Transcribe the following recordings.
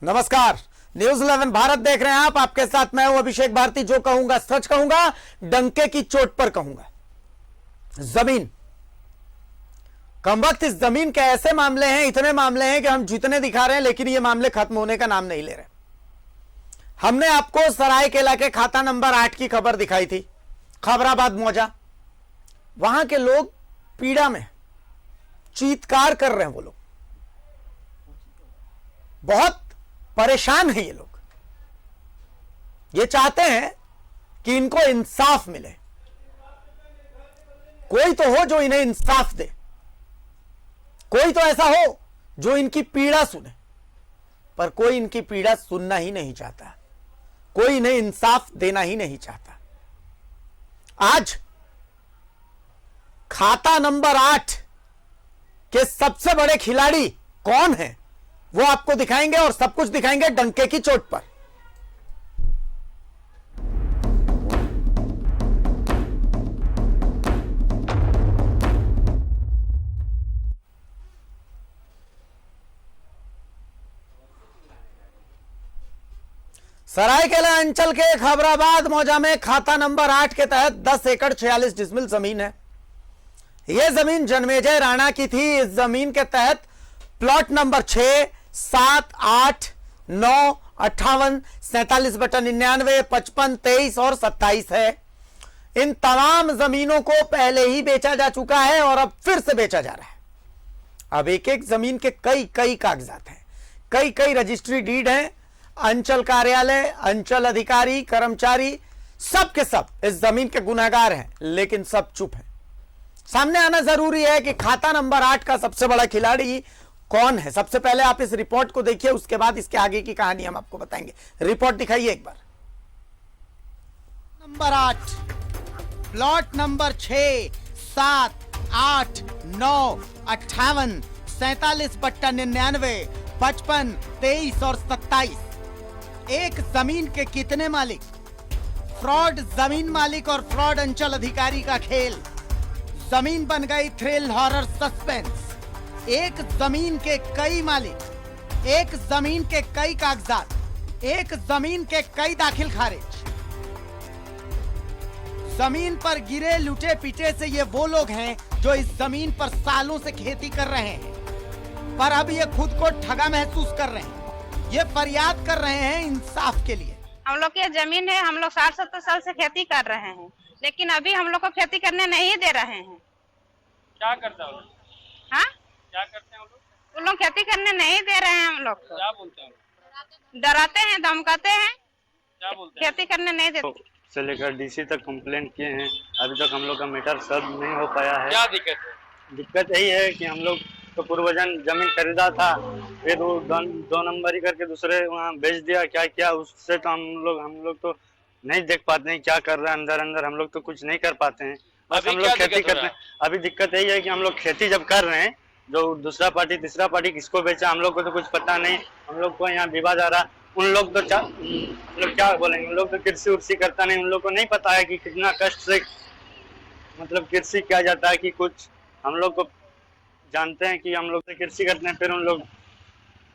नमस्कार, न्यूज 11 भारत देख रहे हैं आप। आपके साथ मैं हूं अभिषेक भारती। जो कहूंगा सच कहूंगा, डंके की चोट पर कहूंगा। जमीन कमबख्त, इस जमीन के ऐसे मामले हैं, इतने मामले हैं कि हम जितने दिखा रहे हैं लेकिन ये मामले खत्म होने का नाम नहीं ले रहे। हमने आपको सरायकेला के खाता नंबर 8 की खबर दिखाई थी, खबराबाद मौजा। वहां के लोग पीड़ा में चीत्कार कर रहे हैं। वो लोग बहुत परेशान है। ये लोग ये चाहते हैं कि इनको इंसाफ मिले, कोई तो हो जो इन्हें इंसाफ दे, कोई तो ऐसा हो जो इनकी पीड़ा सुने। पर कोई इनकी पीड़ा सुनना ही नहीं चाहता, कोई इन्हें इंसाफ देना ही नहीं चाहता। आज खाता नंबर 8 के सबसे बड़े खिलाड़ी कौन है वो आपको दिखाएंगे और सब कुछ दिखाएंगे डंके की चोट पर। सरायकेला अंचल के खबराबाद मौजा में खाता नंबर 8 के तहत 10 एकड़ 46 डिसमिल जमीन है। यह जमीन जन्मेजय राणा की थी। इस जमीन के तहत प्लॉट नंबर 6, 7, 8, 9, 58, 47/99, 55, 23 और 27 है। इन तमाम जमीनों को पहले ही बेचा जा चुका है और अब फिर से बेचा जा रहा है। अब एक एक जमीन के कई कागजात हैं, कई रजिस्ट्री डीड हैं। अंचल कार्यालय, अंचल अधिकारी, कर्मचारी सब के सब इस जमीन के गुनहगार हैं, लेकिन सब चुप हैं। सामने आना जरूरी है कि खाता नंबर 8 का सबसे बड़ा खिलाड़ी कौन है। सबसे पहले आप इस रिपोर्ट को देखिए, उसके बाद इसके आगे की कहानी हम आपको बताएंगे। रिपोर्ट दिखाइए एक बार। नंबर 8, प्लॉट नंबर 6, 7, 8, 9, 58, 47/99, 55, 23 और 27। एक जमीन के कितने मालिक? फ्रॉड जमीन मालिक और फ्रॉड अंचल अधिकारी का खेल। जमीन बन गई थ्रिल, हॉरर, सस्पेंस। एक जमीन के कई मालिक, एक जमीन के कई कागजात, एक जमीन के कई दाखिल खारिज। जमीन पर गिरे लुटे पिटे से ये वो लोग हैं जो इस जमीन पर सालों से खेती कर रहे हैं, पर अब ये खुद को ठगा महसूस कर रहे हैं। ये फरियाद कर रहे हैं इंसाफ के लिए। हम लोग की जमीन है, हम लोग 60-70 साल से खेती कर रहे हैं, लेकिन अभी हम लोग को खेती करने नहीं दे रहे हैं। क्या करता है? हाँ, क्या करते हैं वो लोग खेती करने नहीं दे रहे हैं। हम लोग को क्या बोलते हैं? डराते हैं, धमकाते हैं, क्या बोलते हैं? खेती करने नहीं देते। से लेकर डीसी तक कंप्लेंट किए हैं, अभी तक हम लोग का मैटर सॉल्व नहीं हो पाया है। क्या दिक्कत है? दिक्कत यही है कि हम लोग तो पूर्वजन जमीन खरीदा था, फिर वो दो नंबरी करके दूसरे वहाँ बेच दिया। क्या किया उससे तो हम लोग तो नहीं देख पाते हैं क्या कर रहा है अंदर हम लोग तो कुछ नहीं कर पाते हैं। बस हम लोग खेती करते हैं। अभी दिक्कत यही है कि हम लोग खेती जब कर रहे हैं, जो दूसरा पार्टी तीसरा पार्टी किसको बेचा हम लोग को तो कुछ पता नहीं। हम लोग को यहाँ विवाद आ रहा, उन लोग तो क्या बोलेंगे, उन लोग तो कृषि उर्षि करता नहीं, उन लोग को नहीं पता है कि कितना कष्ट से मतलब कृषि किया जाता है। कि कुछ हम लोग को जानते हैं कि हम लोग कृषि करते हैं, फिर उन लोग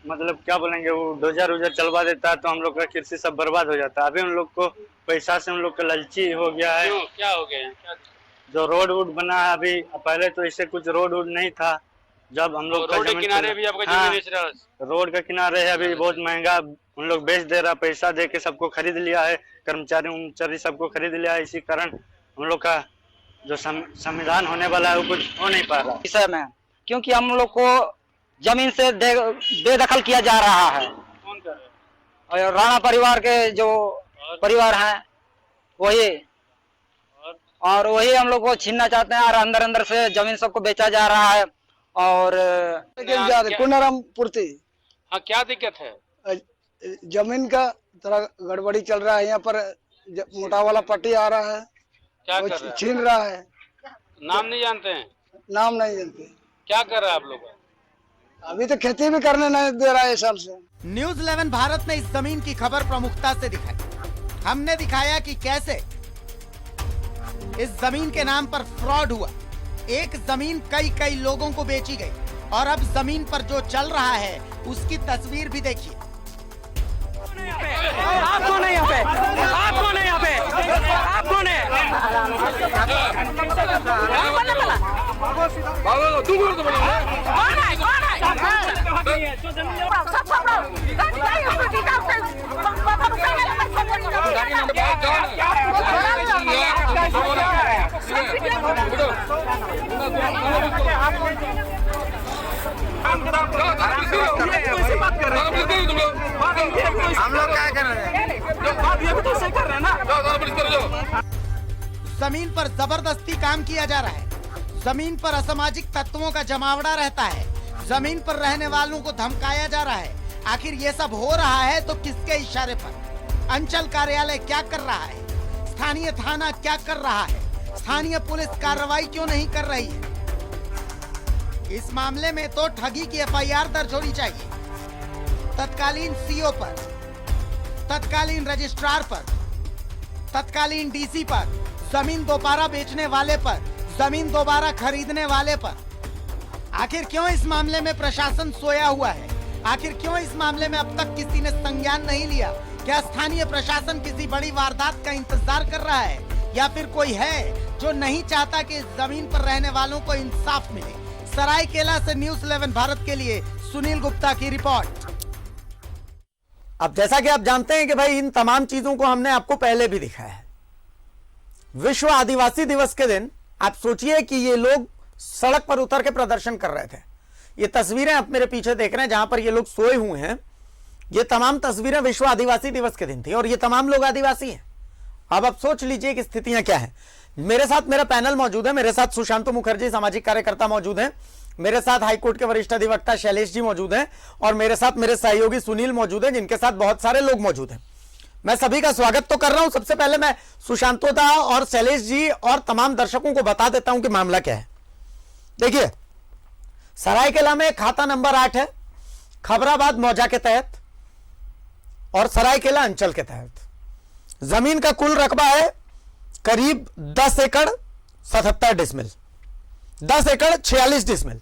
मतलब क्या बोलेंगे, वो डोजर चलवा देता है तो हम लोग का कृषि सब बर्बाद हो जाता है। अभी उन लोग को पैसा से उन लोग का लालची हो गया है। क्या हो गया है? जो रोड वोड बना है अभी, पहले तो इससे कुछ रोड वोड नहीं था। जब हम लोग रोड के किनारे भी आपका जमीन बेच रहा है? रोड का किनारे है, अभी बहुत महंगा उन लोग बेच दे रहा, पैसा दे के सबको खरीद लिया है, कर्मचारी सबको खरीद लिया है। इसी कारण हम लोग का जो संविधान होने वाला है वो कुछ हो नहीं पा रहा विषय में, क्योंकि हम लोग को जमीन से बेदखल किया जा रहा है। कौन कर रहा है? और राणा परिवार के जो परिवार हैं वही, और वही हम लोग को छीनना चाहते हैं और अंदर से जमीन सबको बेचा जा रहा है। और कुनाराम पूर्ति। हाँ, क्या दिक्कत है? जमीन का थोड़ा गड़बड़ी चल रहा है। यहाँ पर मोटा वाला पट्टी आ रहा है, क्या वो कर रहा है? छीन रहा है। नाम नहीं जानते हैं? नाम नहीं जानते। क्या कर रहा है आप लोग? अभी तो खेती भी करने नहीं दे रहा है साल से। न्यूज 11 भारत ने इस जमीन की खबर प्रमुखता से दिखाई। हमने दिखाया कि कैसे इस जमीन के नाम पर फ्रॉड हुआ। एक जमीन कई लोगों को बेची गई और अब जमीन पर जो चल रहा है उसकी तस्वीर भी देखिए। आप कौन है यहाँ पे? आप कौन है यहाँ पे? आप कौन है? हम लोग क्या कर रहे हैं? ये भी तो सही कर रहे हैं ना। जमीन पर जबरदस्ती काम किया जा रहा है। जमीन पर असामाजिक तत्वों का जमावड़ा रहता है। जमीन पर रहने वालों को धमकाया जा रहा है। आखिर ये सब हो रहा है तो किसके इशारे पर? अंचल कार्यालय क्या कर रहा है? स्थानीय थाना क्या कर रहा है? स्थानीय पुलिस कार्रवाई क्यों नहीं कर रही है? इस मामले में तो ठगी की एफआईआर दर्ज होनी चाहिए। तत्कालीन सीओ पर, तत्कालीन रजिस्ट्रार पर, तत्कालीन डीसी पर, जमीन दोबारा बेचने वाले पर, जमीन दोबारा खरीदने वाले पर। आखिर क्यों इस मामले में प्रशासन सोया हुआ है? आखिर क्यों इस मामले में अब तक किसी ने संज्ञान नहीं लिया? क्या स्थानीय प्रशासन किसी बड़ी वारदात का इंतजार कर रहा है, या फिर कोई है जो नहीं चाहता कि इस जमीन पर रहने वालों को इंसाफ मिले? सरायकेला से न्यूज़ 11 भारत के लिए सुनील गुप्ता की रिपोर्ट। अब जैसा कि आप जानते हैं कि भाई इन तमाम चीजों को हमने आपको पहले भी दिखाया है। विश्व आदिवासी दिवस के दिन आप सोचिए कि ये लोग सड़क पर उतर के प्रदर्शन कर रहे थे। ये तस्वीरें आप मेरे पीछे देख रहे हैं जहां पर ये लोग सोए हुए हैं। ये तमाम तस्वीरें विश्व आदिवासी दिवस के दिन थी और ये तमाम लोग आदिवासी हैं। अब आप सोच लीजिए कि स्थितियां क्या है। मेरे साथ मेरा पैनल मौजूद है। मेरे साथ सुशांतु मुखर्जी सामाजिक कार्यकर्ता मौजूद हैं। मेरे साथ हाईकोर्ट के वरिष्ठ अधिवक्ता शैलेश जी मौजूद हैं और मेरे साथ मेरे सहयोगी सुनील मौजूद हैं, जिनके साथ बहुत सारे लोग मौजूद हैं। मैं सभी का स्वागत तो कर रहा हूं। सबसे पहले मैं सुशांतु दा और शैलेश जी और तमाम दर्शकों को बता देता हूं कि मामला क्या है। देखिए, सरायकेला में खाता नंबर 8 है, खबराबाद मौजा के तहत और सरायकेला अंचल के तहत। जमीन का कुल रकबा है करीब 10 एकड़ 77 डिसमिल, 10 एकड़ 46 डिसमिल।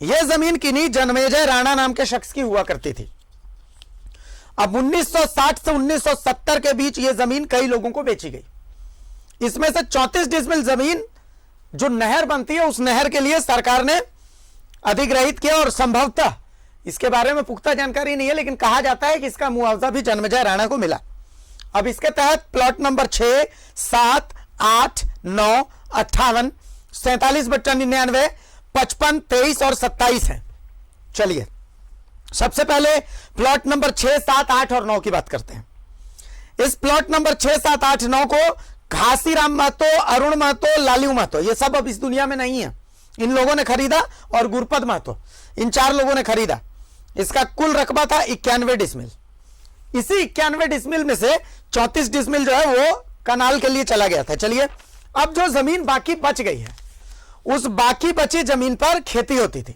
यह जमीन किन्हीं जन्मेजय राणा नाम के शख्स की हुआ करती थी। अब 1960 से 1970 के बीच यह जमीन कई लोगों को बेची गई। इसमें से 34 डिसमिल जमीन जो नहर बनती है, उस नहर के लिए सरकार ने अधिग्रहित किया और संभवतः इसके बारे में पुख्ता जानकारी नहीं है, लेकिन कहा जाता है कि इसका मुआवजा भी जन्मेजय राणा को मिला। अब इसके तहत प्लॉट नंबर 6, 7, 8, 9, 58, 47/99, 55, 23 और 27 है। चलिए सबसे पहले प्लॉट नंबर 6, 7, 8 और 9 की बात करते हैं। इस प्लॉट नंबर 6, 7, 8, 9 को घासीराम महतो, अरुण महतो, लालू महतो, ये सब अब इस दुनिया में नहीं है, इन लोगों ने खरीदा, और गुरपद महतो, इन 4 लोगों ने खरीदा। इसका कुल रकबा था 91 डिसमिल। इसी 91 डिसमिल में से 34 डिसमिल जो है वो कनाल के लिए चला गया था। चलिए, अब जो जमीन बाकी बच गई है, उस बाकी बची जमीन पर खेती होती थी।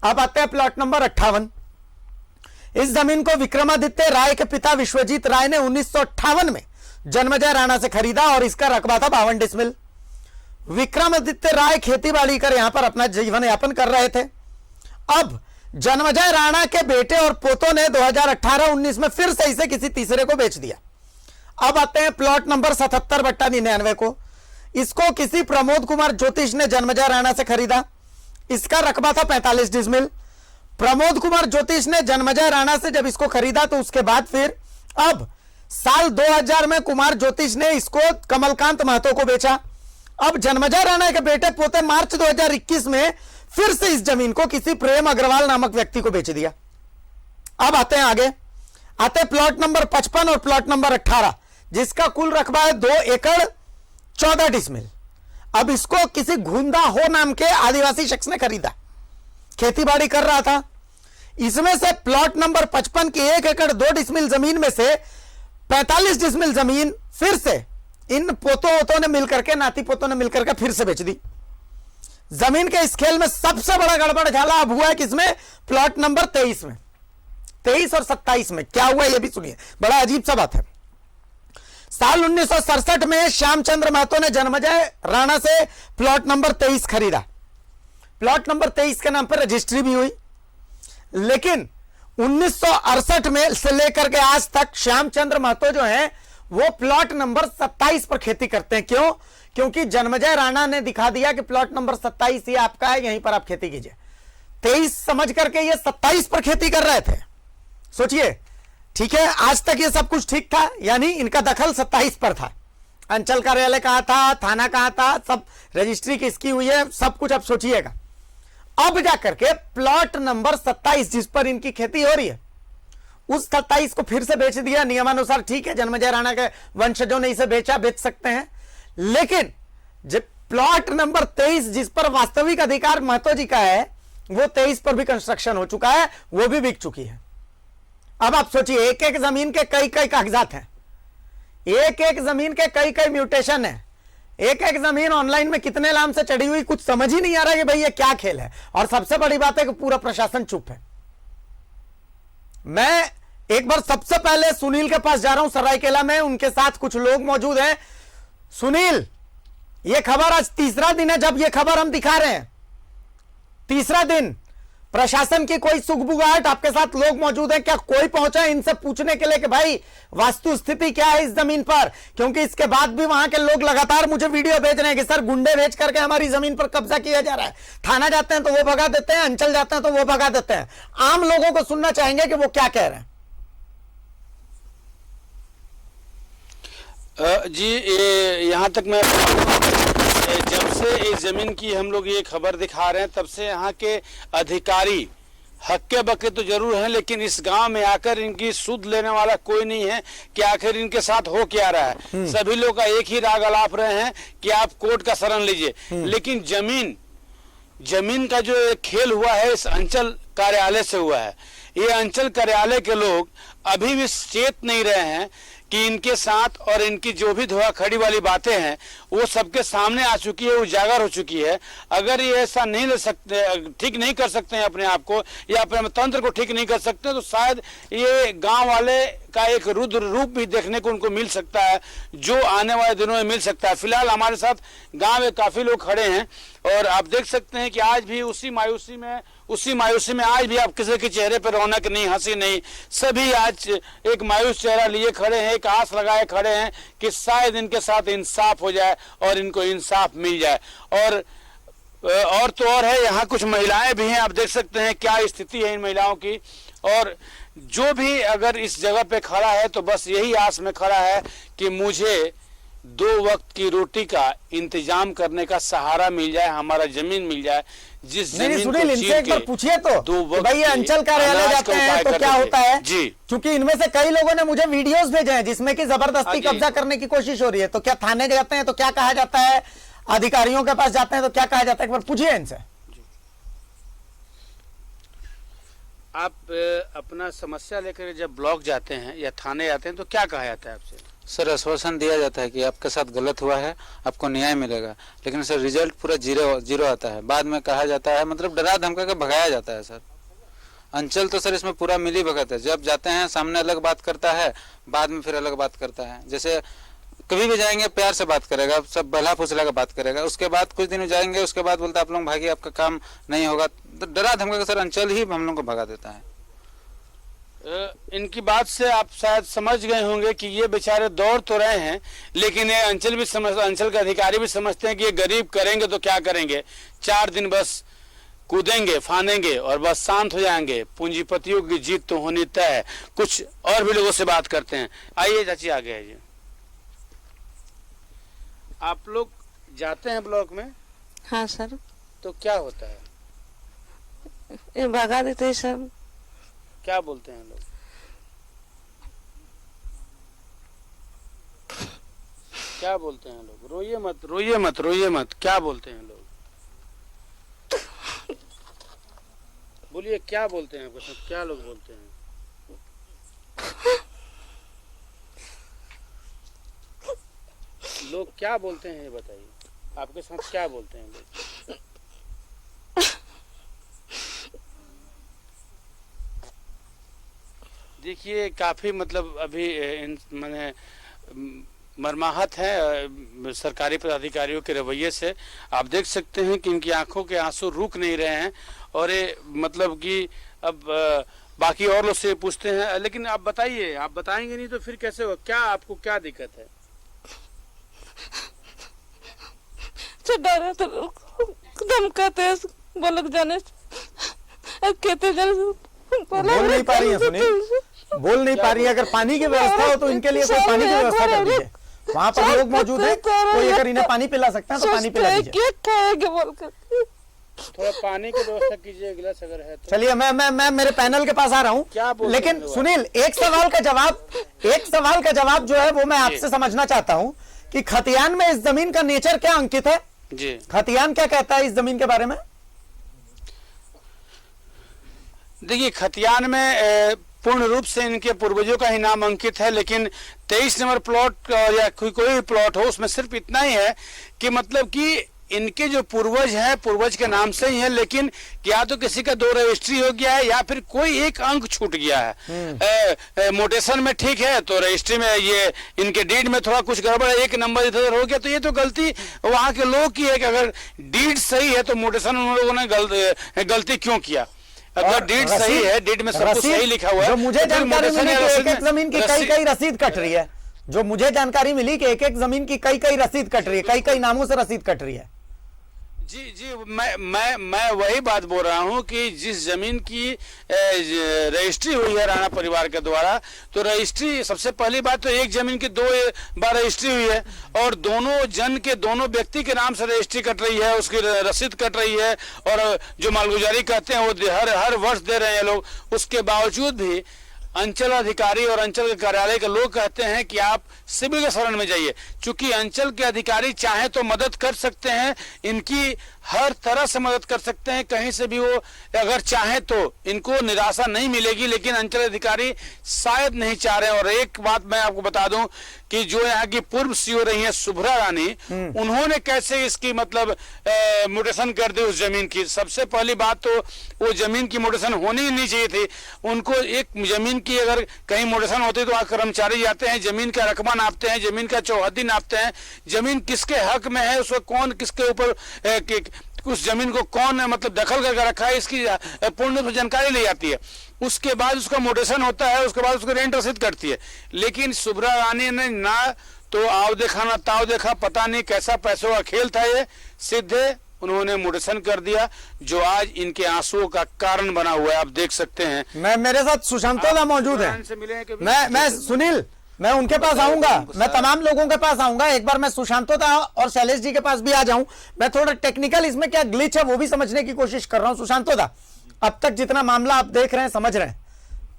अब आते हैं प्लॉट नंबर 58। इस जमीन को विक्रमादित्य राय के पिता विश्वजीत राय ने 1958 में जन्मेजय राणा से खरीदा और इसका रकबा था 52 डिसमिल। विक्रमादित्य राय खेती बाड़ी कर यहां पर अपना जीवन यापन कर रहे थे। अब जन्मेजय राणा के बेटे और पोतों ने 2018-19 में फिर से इसे किसी तीसरे को बेच दिया। अब आते हैं प्लॉट नंबर 77/99 को। इसको किसी प्रमोद कुमार ज्योतिष ने जन्मेजय राणा से खरीदा। इसका रकबा था 45 डिसमिल। प्रमोद कुमार ज्योतिष ने जन्मेजय राणा से जब इसको खरीदा तो उसके बाद फिर अब साल 2000 में कुमार ज्योतिष ने इसको कमलकांत महतो को बेचा। अब जन्मेजय राणा के बेटे पोते मार्च 2021 में फिर से इस जमीन को किसी प्रेम अग्रवाल नामक व्यक्ति को बेच दिया। अब आते हैं आगे, आते हैं प्लॉट नंबर 55 और प्लॉट नंबर 18, जिसका कुल रकबा है 2 एकड़ 14 डिसमिल। अब इसको किसी घुंदा हो नाम के आदिवासी शख्स ने खरीदा, खेतीबाड़ी कर रहा था। इसमें से प्लॉट नंबर 55 की 1 एकड़ 2 डिसमिल जमीन में से 45 डिसमिल जमीन फिर से इन पोतों ने मिलकर के, नाती पोतों ने मिलकर के फिर से बेच दी। जमीन के इस खेल में सबसे बड़ा गड़बड़ झाला अब हुआ है किसमें? प्लॉट नंबर 23 में। 23 और 27 में क्या हुआ यह भी सुनिए, बड़ा अजीब सा बात है। साल 1967 में श्यामचंद्र महतो ने जन्मेजय राणा से प्लॉट नंबर 23 खरीदा। प्लॉट नंबर 23 के नाम पर रजिस्ट्री भी हुई, लेकिन 1968 में से लेकर के आज तक श्यामचंद्र महतो जो हैं वो प्लॉट नंबर 27 पर खेती करते हैं। क्यों? क्योंकि जन्मजय राणा ने दिखा दिया कि प्लॉट नंबर 27 ये आपका है, यहीं पर आप खेती कीजिए। 23 समझ करके ये 27 पर खेती कर रहे थे। सोचिए, ठीक है, आज तक ये सब कुछ ठीक था, यानी इनका दखल 27 पर था। अंचल कार्यालय कहां था, थाना कहां था, सब रजिस्ट्री किसकी हुई है, सब कुछ अब सोचिएगा। अब जाकर के प्लॉट नंबर 27 जिस पर इनकी खेती हो रही है, उस 27 को फिर से बेच दिया नियमानुसार। ठीक है, जन्मजय राणा के वंशजों ने इसे बेचा, बेच सकते हैं, लेकिन जब प्लॉट नंबर 23 जिस पर वास्तविक अधिकार महतो जी का है, वो 23 पर भी कंस्ट्रक्शन हो चुका है, वो भी बिक चुकी है। अब आप सोचिए, एक एक जमीन के कई कई कागजात हैं, एक एक जमीन के कई कई म्यूटेशन है, एक एक जमीन ऑनलाइन में कितने नाम से चढ़ी हुई, कुछ समझ ही नहीं आ रहा है कि भाई ये क्या खेल है। और सबसे बड़ी बात है कि पूरा प्रशासन चुप है। मैं एक बार सबसे पहले सुनील के पास जा रहा हूं सरायकेला में, उनके साथ कुछ लोग मौजूद हैं। सुनील, ये खबर आज तीसरा दिन है जब ये खबर हम दिखा रहे हैं, तीसरा दिन। प्रशासन की कोई सुगबुगाहट, आपके साथ लोग मौजूद हैं, क्या कोई पहुंचा है इनसे पूछने के लिए कि भाई वास्तु स्थिति क्या है इस जमीन पर? क्योंकि इसके बाद भी वहां के लोग लगातार मुझे वीडियो भेज रहे हैं कि सर गुंडे भेज करके हमारी जमीन पर कब्जा किया जा रहा है। थाना जाते हैं तो वो भगा देते हैं, अंचल जाते हैं तो वो भगा देते हैं। आम लोगों को सुनना चाहेंगे कि वो क्या कह रहे हैं। जी, यहाँ तक मैं जब से इस जमीन की हम लोग ये खबर दिखा रहे हैं, तब से यहाँ के अधिकारी हक्के बक्के तो जरूर हैं, लेकिन इस गांव में आकर इनकी सुध लेने वाला कोई नहीं है कि आखिर इनके साथ हो क्या रहा है। सभी लोग का एक ही राग अलाप रहे हैं कि आप कोर्ट का शरण लीजिए, लेकिन जमीन का जो खेल हुआ है इस अंचल कार्यालय से हुआ है। ये अंचल कार्यालय के लोग अभी भी चेत नहीं रहे हैं कि इनके साथ और इनकी जो भी धोखाधड़ी वाली बातें हैं वो सबके सामने आ चुकी है, उजागर हो चुकी है। अगर ये ऐसा नहीं ले सकते, ठीक नहीं कर सकते हैं अपने आप को या अपने तंत्र को ठीक नहीं कर सकते, तो शायद ये गांव वाले का एक रुद्र रूप भी देखने को उनको मिल सकता है, जो आने वाले दिनों में मिल सकता है। फिलहाल हमारे साथ गांव में काफी लोग खड़े हैं और आप देख सकते हैं कि आज भी उसी मायूसी में आज भी आप किसी के चेहरे पर रौनक नहीं, हंसी नहीं, सभी आज एक मायूस चेहरा लिए खड़े हैं, एक आस लगाए खड़े हैं कि शायद इनके साथ इंसाफ हो जाए और इनको इंसाफ मिल जाए। और तो और है, यहाँ कुछ महिलाएं भी हैं, आप देख सकते हैं क्या स्थिति है इन महिलाओं की। और जो भी अगर इस जगह पे खड़ा है तो बस यही आस में खड़ा है कि मुझे 2 वक्त की रोटी का इंतजाम करने का सहारा मिल जाए, हमारा जमीन मिल जाए। जिस जमीन सुनील, इनसे एक बार पूछिए तो भाई, ये अंचल कार्यालय जाते हैं तो क्या होता है जी? क्योंकि इनमें से कई लोगों ने मुझे वीडियोस भेजे हैं जिसमें कि जबरदस्ती कब्जा करने की कोशिश हो रही है। तो क्या थाने जाते हैं तो क्या कहा जाता है, अधिकारियों के पास जाते हैं तो क्या कहा जाता है, एक बार पूछिए इनसे। आप अपना समस्या लेकर जब ब्लॉक जाते हैं या थाने जाते हैं तो क्या कहा जाता है आपसे? सर, आश्वासन दिया जाता है कि आपके साथ गलत हुआ है, आपको न्याय मिलेगा, लेकिन सर रिजल्ट पूरा जीरो आता है। बाद में कहा जाता है, मतलब डरा धमका के भगाया जाता है। सर अंचल तो सर इसमें पूरा मिली भगत है। जब जाते हैं सामने अलग बात करता है, बाद में फिर अलग बात करता है। जैसे कभी भी जाएंगे प्यार से बात करेगा, सब भला फुसला का बात करेगा, उसके बाद कुछ दिन जाएंगे, उसके बाद बोलता है आप लोग भागिए, आपका काम नहीं होगा। तो डरा धमका के सर अंचल ही हम लोग को भगा देता है। इनकी बात से आप शायद समझ गए होंगे कि ये बेचारे दौड़ तो रहे हैं, लेकिन ये अंचल के अधिकारी भी समझते हैं कि ये गरीब करेंगे तो क्या करेंगे, 4 दिन बस कूदेंगे फानेंगे और बस शांत हो जाएंगे। पूंजीपतियों की जीत तो होनी तय है। कुछ और भी लोगों से बात करते हैं। आइए चाची, आगे आइए। आप लोग जाते हैं ब्लॉक में? हाँ सर। तो क्या होता है? ये भगा देते हैं सर। क्या बोलते हैं लोग? क्या बोलते हैं लोग? रोइए मत, रोइए मत, रोइए मत। क्या बोलते हैं लोग? बोलिए, क्या बोलते हैं आपके साथ? क्या लोग बोलते हैं? लोग क्या बोलते हैं ये बताइए, आपके साथ क्या बोलते हैं लोग? देखिए, काफी मतलब अभी मैंने मरमाहत है सरकारी पदाधिकारियों के रवैये से। आप देख सकते हैं कि इनकी आंखों के आंसू रुक नहीं रहे हैं और ये मतलब कि अब बाकी और लोग से पूछते हैं। लेकिन आप बताइए, आप बताएंगे नहीं तो फिर कैसे हो? क्या आपको क्या दिक्कत है? डर तो धमकाते हैं, बोलक जाने कहते बोल नहीं पा रही है सुनील, बोल नहीं पा रही है। अगर पानी की व्यवस्था हो तो इनके लिए कोई पानी की व्यवस्था कर दीजिए। वहाँ पर लोग मौजूद हैं, कोई अगर इन्हें पानी पिला सकता है तो पानी पिला दीजिए। थोड़ा पानी की व्यवस्था कीजिए, गिलास अगर है तो। चलिए मैं मेरे पैनल के पास आ रहा हूँ। लेकिन सुनील, एक सवाल का जवाब जो है वो मैं आपसे समझना चाहता हूँ कि खतियान में इस जमीन का नेचर क्या अंकित है जी? खतियान क्या कहता है इस जमीन के बारे में? देखिए, खतियान में पूर्ण रूप से इनके पूर्वजों का ही नाम अंकित है, लेकिन 23 नंबर प्लॉट या कोई भी प्लॉट हो उसमें सिर्फ इतना ही है कि मतलब कि इनके जो पूर्वज हैं, पूर्वज के नाम से ही है, लेकिन या तो किसी का 2 रजिस्ट्री हो गया है या फिर कोई एक अंक छूट गया है। मोटेशन में ठीक है तो रजिस्ट्री में ये इनके डीड में थोड़ा कुछ गड़बड़ है, 1 नंबर इधर हो गया, तो ये तो गलती वहां के लोग की है कि अगर डीड सही है तो मोटेशन उन लोगों ने गलती क्यों किया? अगर डीड सही है, डीड में सब कुछ सही लिखा हुआ है। जो मुझे जानकारी मिली कि एक-एक जमीन की कई रसीद कट रही है, जो मुझे जानकारी मिली कि एक-एक जमीन की कई रसीद कट रही है, कई नामों से रसीद कट रही है। जी, मैं वही बात बोल रहा हूँ कि जिस जमीन की रजिस्ट्री हुई है राणा परिवार के द्वारा, तो रजिस्ट्री सबसे पहली बात तो एक जमीन की 2 बार रजिस्ट्री हुई है और दोनों व्यक्ति के नाम से रजिस्ट्री कट रही है, उसकी रसीद कट रही है और जो मालगुजारी कहते हैं वो हर वर्ष दे रहे हैं लोग। उसके बावजूद भी अंचल अधिकारी और अंचल के कार्यालय के लोग कहते हैं कि आप सिविल के शरण में जाइए। चूंकि अंचल के अधिकारी चाहे तो मदद कर सकते हैं, इनकी हर तरह से मदद कर सकते हैं, कहीं से भी वो अगर चाहे तो इनको निराशा नहीं मिलेगी, लेकिन अंचल अधिकारी शायद नहीं चाह रहे हैं। और एक बात मैं आपको बता दूं कि जो यहाँ की पूर्व सीओ रही है शुभ्रा रानी, उन्होंने कैसे इसकी मतलब म्यूटेशन कर दी उस जमीन की। सबसे पहली बात तो वो जमीन की म्यूटेशन होनी ही नहीं चाहिए थी। उनको एक जमीन की अगर कहीं म्यूटेशन होती तो वहाँ कर्मचारी जाते हैं, जमीन का रकबा नापते हैं, जमीन का चौहद्दी नापते हैं, जमीन किसके हक में है, उसको कौन किसके ऊपर उस जमीन को कौन मतलब दखल करके रखा है, इसकी पूर्ण रूप से जानकारी ली जाती है। उसके बाद उसका मोटेशन होता है, उसके बाद उसको रेंट रसीद करती है। लेकिन शुभ्रा रानी ने ना तो आओ देखा ना ताव देखा, पता नहीं कैसा पैसों का खेल था ये, सीधे उन्होंने मोटेशन कर दिया, जो आज इनके आंसुओं का कारण बना हुआ है। आप देख सकते हैं। मेरे साथ सुशांतोला मौजूद है। मैं सुनील, मैं उनके पास आऊंगा, मैं तमाम लोगों के पास आऊंगा। एक बार मैं सुशांतोला और शैलेश जी के पास भी आ जाऊं। मैं थोड़ा टेक्निकल इसमें क्या ग्लिच है वो भी समझने की कोशिश कर रहा हूं। सुशांतोला, अब तक जितना मामला आप देख रहे हैं, समझ रहे हैं,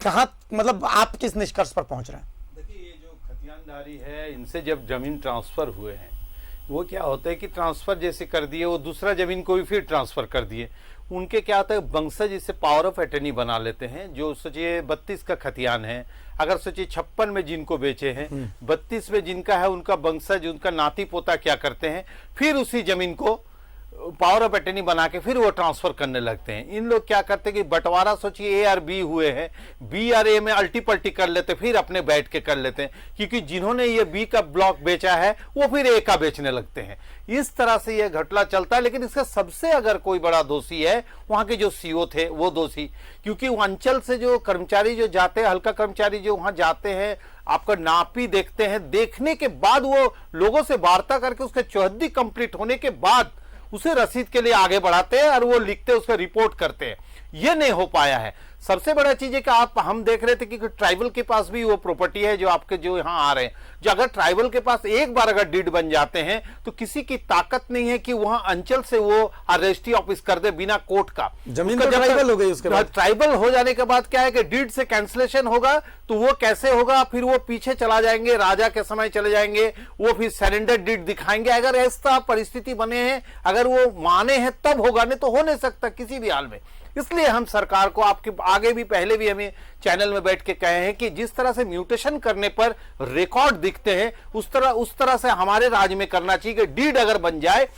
कहां मतलब आप किस निष्कर्ष पर पहुंच रहे हैं? देखिए, ये जो खतियानदारी है, इनसे जब जमीन ट्रांसफर हुए हैं, वो क्या होता है कि ट्रांसफर जैसे कर दिए, वो दूसरा जमीन को भी फिर ट्रांसफर कर दिए। उनके क्या होता है, वंशज इससे पावर ऑफ अटर्नी बना लेते हैं। जो सोचिए 32 का खतियान है, अगर सोचिए 56 में जिनको बेचे हैं, 32 में जिनका है, उनका वंशज, उनका नाती पोता क्या करते हैं, फिर उसी जमीन को पावर ऑफ अटर्नी बना के फिर वो ट्रांसफर करने लगते हैं। इन लोग क्या करते हैं कि बंटवारा सोचिए ए और बी हुए हैं, बी और ए में अल्टी पल्टी कर लेते, फिर अपने बैठ के कर लेते हैं, क्योंकि जिन्होंने ये बी का ब्लॉक बेचा है वो फिर ए का बेचने लगते हैं। इस तरह से ये घटना चलता है। लेकिन इसका सबसे अगर कोई बड़ा दोषी है, वहां के जो सीओ थे वो दोषी, क्योंकि वो अंचल से जो कर्मचारी जो जाते हैं, हल्का कर्मचारी जो वहां जाते हैं, आपका नापी देखते हैं, देखने के बाद वो लोगों से वार्ता करके उसके चौहद्दी कंप्लीट होने के बाद उसे रसीद के लिए आगे बढ़ाते हैं और वो लिखते हैं, उसका रिपोर्ट करते हैं। ये नहीं हो पाया है। सबसे बड़ा चीज है कि हम देख रहे थे कि ट्राइबल के पास भी वो प्रॉपर्टी है जो आपके जो यहाँ आ रहे हैं, जो अगर ट्राइबल के पास एक बार अगर डीड बन जाते हैं तो किसी की ताकत नहीं है कि वहां अंचल से वो रजिस्ट्री ऑफिस कर दे बिना कोर्ट का। जमीन तो ट्राइबल हो गई, उसके बाद ट्राइबल हो जाने के बाद क्या है कि डीड से कैंसिलेशन होगा, तो वो कैसे होगा, फिर वो पीछे चला जाएंगे, राजा के समय चले जाएंगे, वो फिर सरेंडर डीड दिखाएंगे। अगर ऐसा परिस्थिति बने हैं, अगर वो माने हैं तब होगा, नहीं तो हो नहीं सकता किसी भी हाल में। इसलिए हम सरकार को आपके आगे भी पहले भी हमें चैनल में बैठ के कहे हैं कि जिस तरह से म्यूटेशन करने पर रिकॉर्ड दिखते हैं, उस तरह से हमारे राज्य में करना चाहिए कि डीड अगर बन जाए,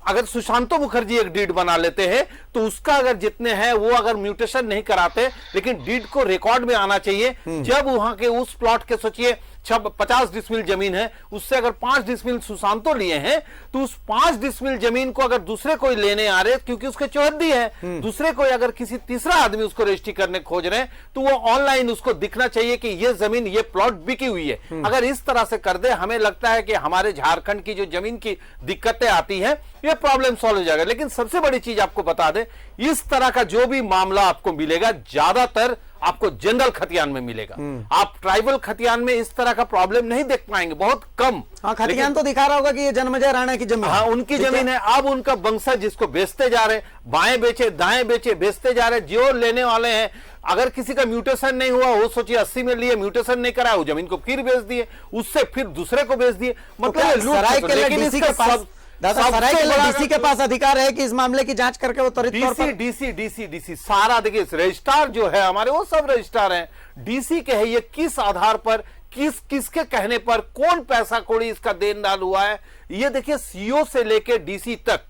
अगर सुशांतो मुखर्जी एक डीड बना लेते हैं तो उसका अगर जितने हैं वो अगर म्यूटेशन नहीं कराते, लेकिन डीड को रिकॉर्ड में आना चाहिए। जब वहां के उस प्लॉट के सोचिए 50 डिसमिल जमीन है, उससे अगर 5 डिसमिल सुशांतो लिए हैं तो उस 5 डिसमिल जमीन को अगर दूसरे कोई लेने आ रहे, क्योंकि उसके चौहद्दी है, दूसरे कोई अगर किसी तीसरा आदमी उसको रजिस्ट्री करने खोज रहे हैं तो वो ऑनलाइन उसको दिखना चाहिए कि ये जमीन, ये प्लॉट बिकी हुई है। अगर इस तरह से कर दे, हमें लगता है कि हमारे झारखंड की जो जमीन की दिक्कतें आती हैं ये प्रॉब्लम सॉल्व हो जाएगा। लेकिन सबसे बड़ी चीज आपको बता दें, इस तरह का जो भी मामला आपको मिलेगा ज्यादातर आपको जनरल खतियान में मिलेगा। आप ट्राइबल खतियान में इस तरह का प्रॉब्लम नहीं देख पाएंगे, बहुत कम। हाँ, खतियान तो दिखा रहा होगा कि ये जन्मेजय राणा की जमीन, हाँ उनकी जमीन है। अब उनका वंशज जिसको बेचते जा रहे, बाएं बेचे दाएं बेचे बेचते जा रहे, जो लेने वाले हैं, अगर किसी का म्यूटेशन नहीं हुआ, वो सोचिए 80 में लिए, म्यूटेशन नहीं कराया, वो जमीन को फिर बेच दिए, उससे फिर दूसरे को बेच दिए। मतलब डीसी के पास अधिकार है कि इस मामले की जांच करके वो त्वरित तौर पर डीसी सारा, देखिए रजिस्ट्रार जो है हमारे, वो सब रजिस्ट्रार हैं, डीसी के है। ये किस आधार पर, किसके कहने पर, कौन पैसा कौड़ी इसका देन दान हुआ है, ये देखिए सीओ से लेके डीसी तक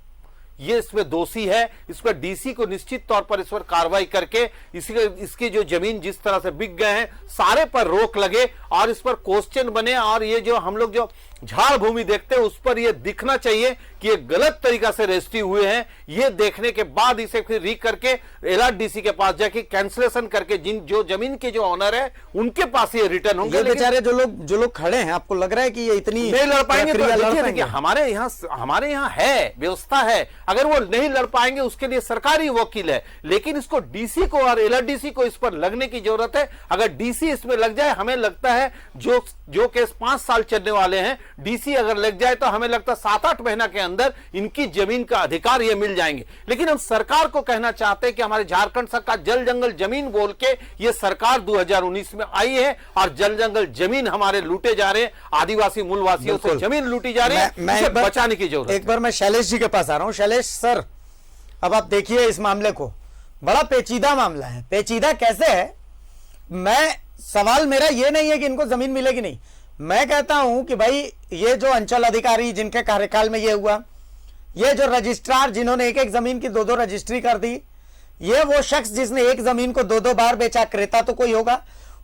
ये इसमें दोषी है। इस पर डीसी को निश्चित तौर पर इस पर कार्रवाई करके इसकी जो जमीन जिस तरह से बिक गए हैं सारे पर रोक लगे और इस पर क्वेश्चन बने, और ये जो हम लोग जो झाड़ भूमि देखते हैं उस पर ये दिखना चाहिए कि ये गलत तरीका से रजिस्ट्री हुए हैं। ये देखने के बाद इसे फिर री करके एलआरडीसी के पास जाके कैंसिलेशन करके जो जमीन के जो ऑनर है उनके पास ये रिटर्न होंगे। बेचारे जो लोग खड़े हैं, आपको लग रहा है कि ये इतनी नहीं लड़ पाएंगे? तो देखिए हमारे यहाँ है व्यवस्था है, अगर वो नहीं लड़ पाएंगे उसके लिए सरकारी वकील है, लेकिन इसको डीसी को और एलआरडीसी को इस पर लगने की जरूरत है। अगर डीसी इसमें लग जाए, हमें लगता है जो केस 5 साल चलने वाले हैं, डीसी अगर लग जाए तो हमें लगता है 7-8 महीना के अंदर इनकी जमीन का अधिकार ये मिल जाएंगे। लेकिन हम सरकार को कहना चाहते हैं कि हमारे झारखंड सरकार जल जंगल जमीन बोल के ये सरकार 2019 में आई है और जल जंगल जमीन हमारे लूटे जा रहे हैं, आदिवासी मूलवासियों से जमीन लूटी जा रही है, इसे बचाने की जरूरत है। एक बार मैं शैलेश जी के पास आ रहा हूं। शैलेश सर, अब आप देखिए इस मामले को, बड़ा पेचीदा मामला है। पेचीदा कैसे है? सवाल मेरा ये नहीं है कि इनको जमीन मिलेगी नहीं, मैं कहता हूं कि भाई ये जो अंचल अधिकारी जिनके कार्यकाल में ये हुआ, ये जो रजिस्ट्रार जिन्होंने एक जमीन की 2-2 रजिस्ट्री कर दी, ये वो शख्स जिसने एक जमीन को 2-2 बार बेचा, क्रेता तो कोई होगा,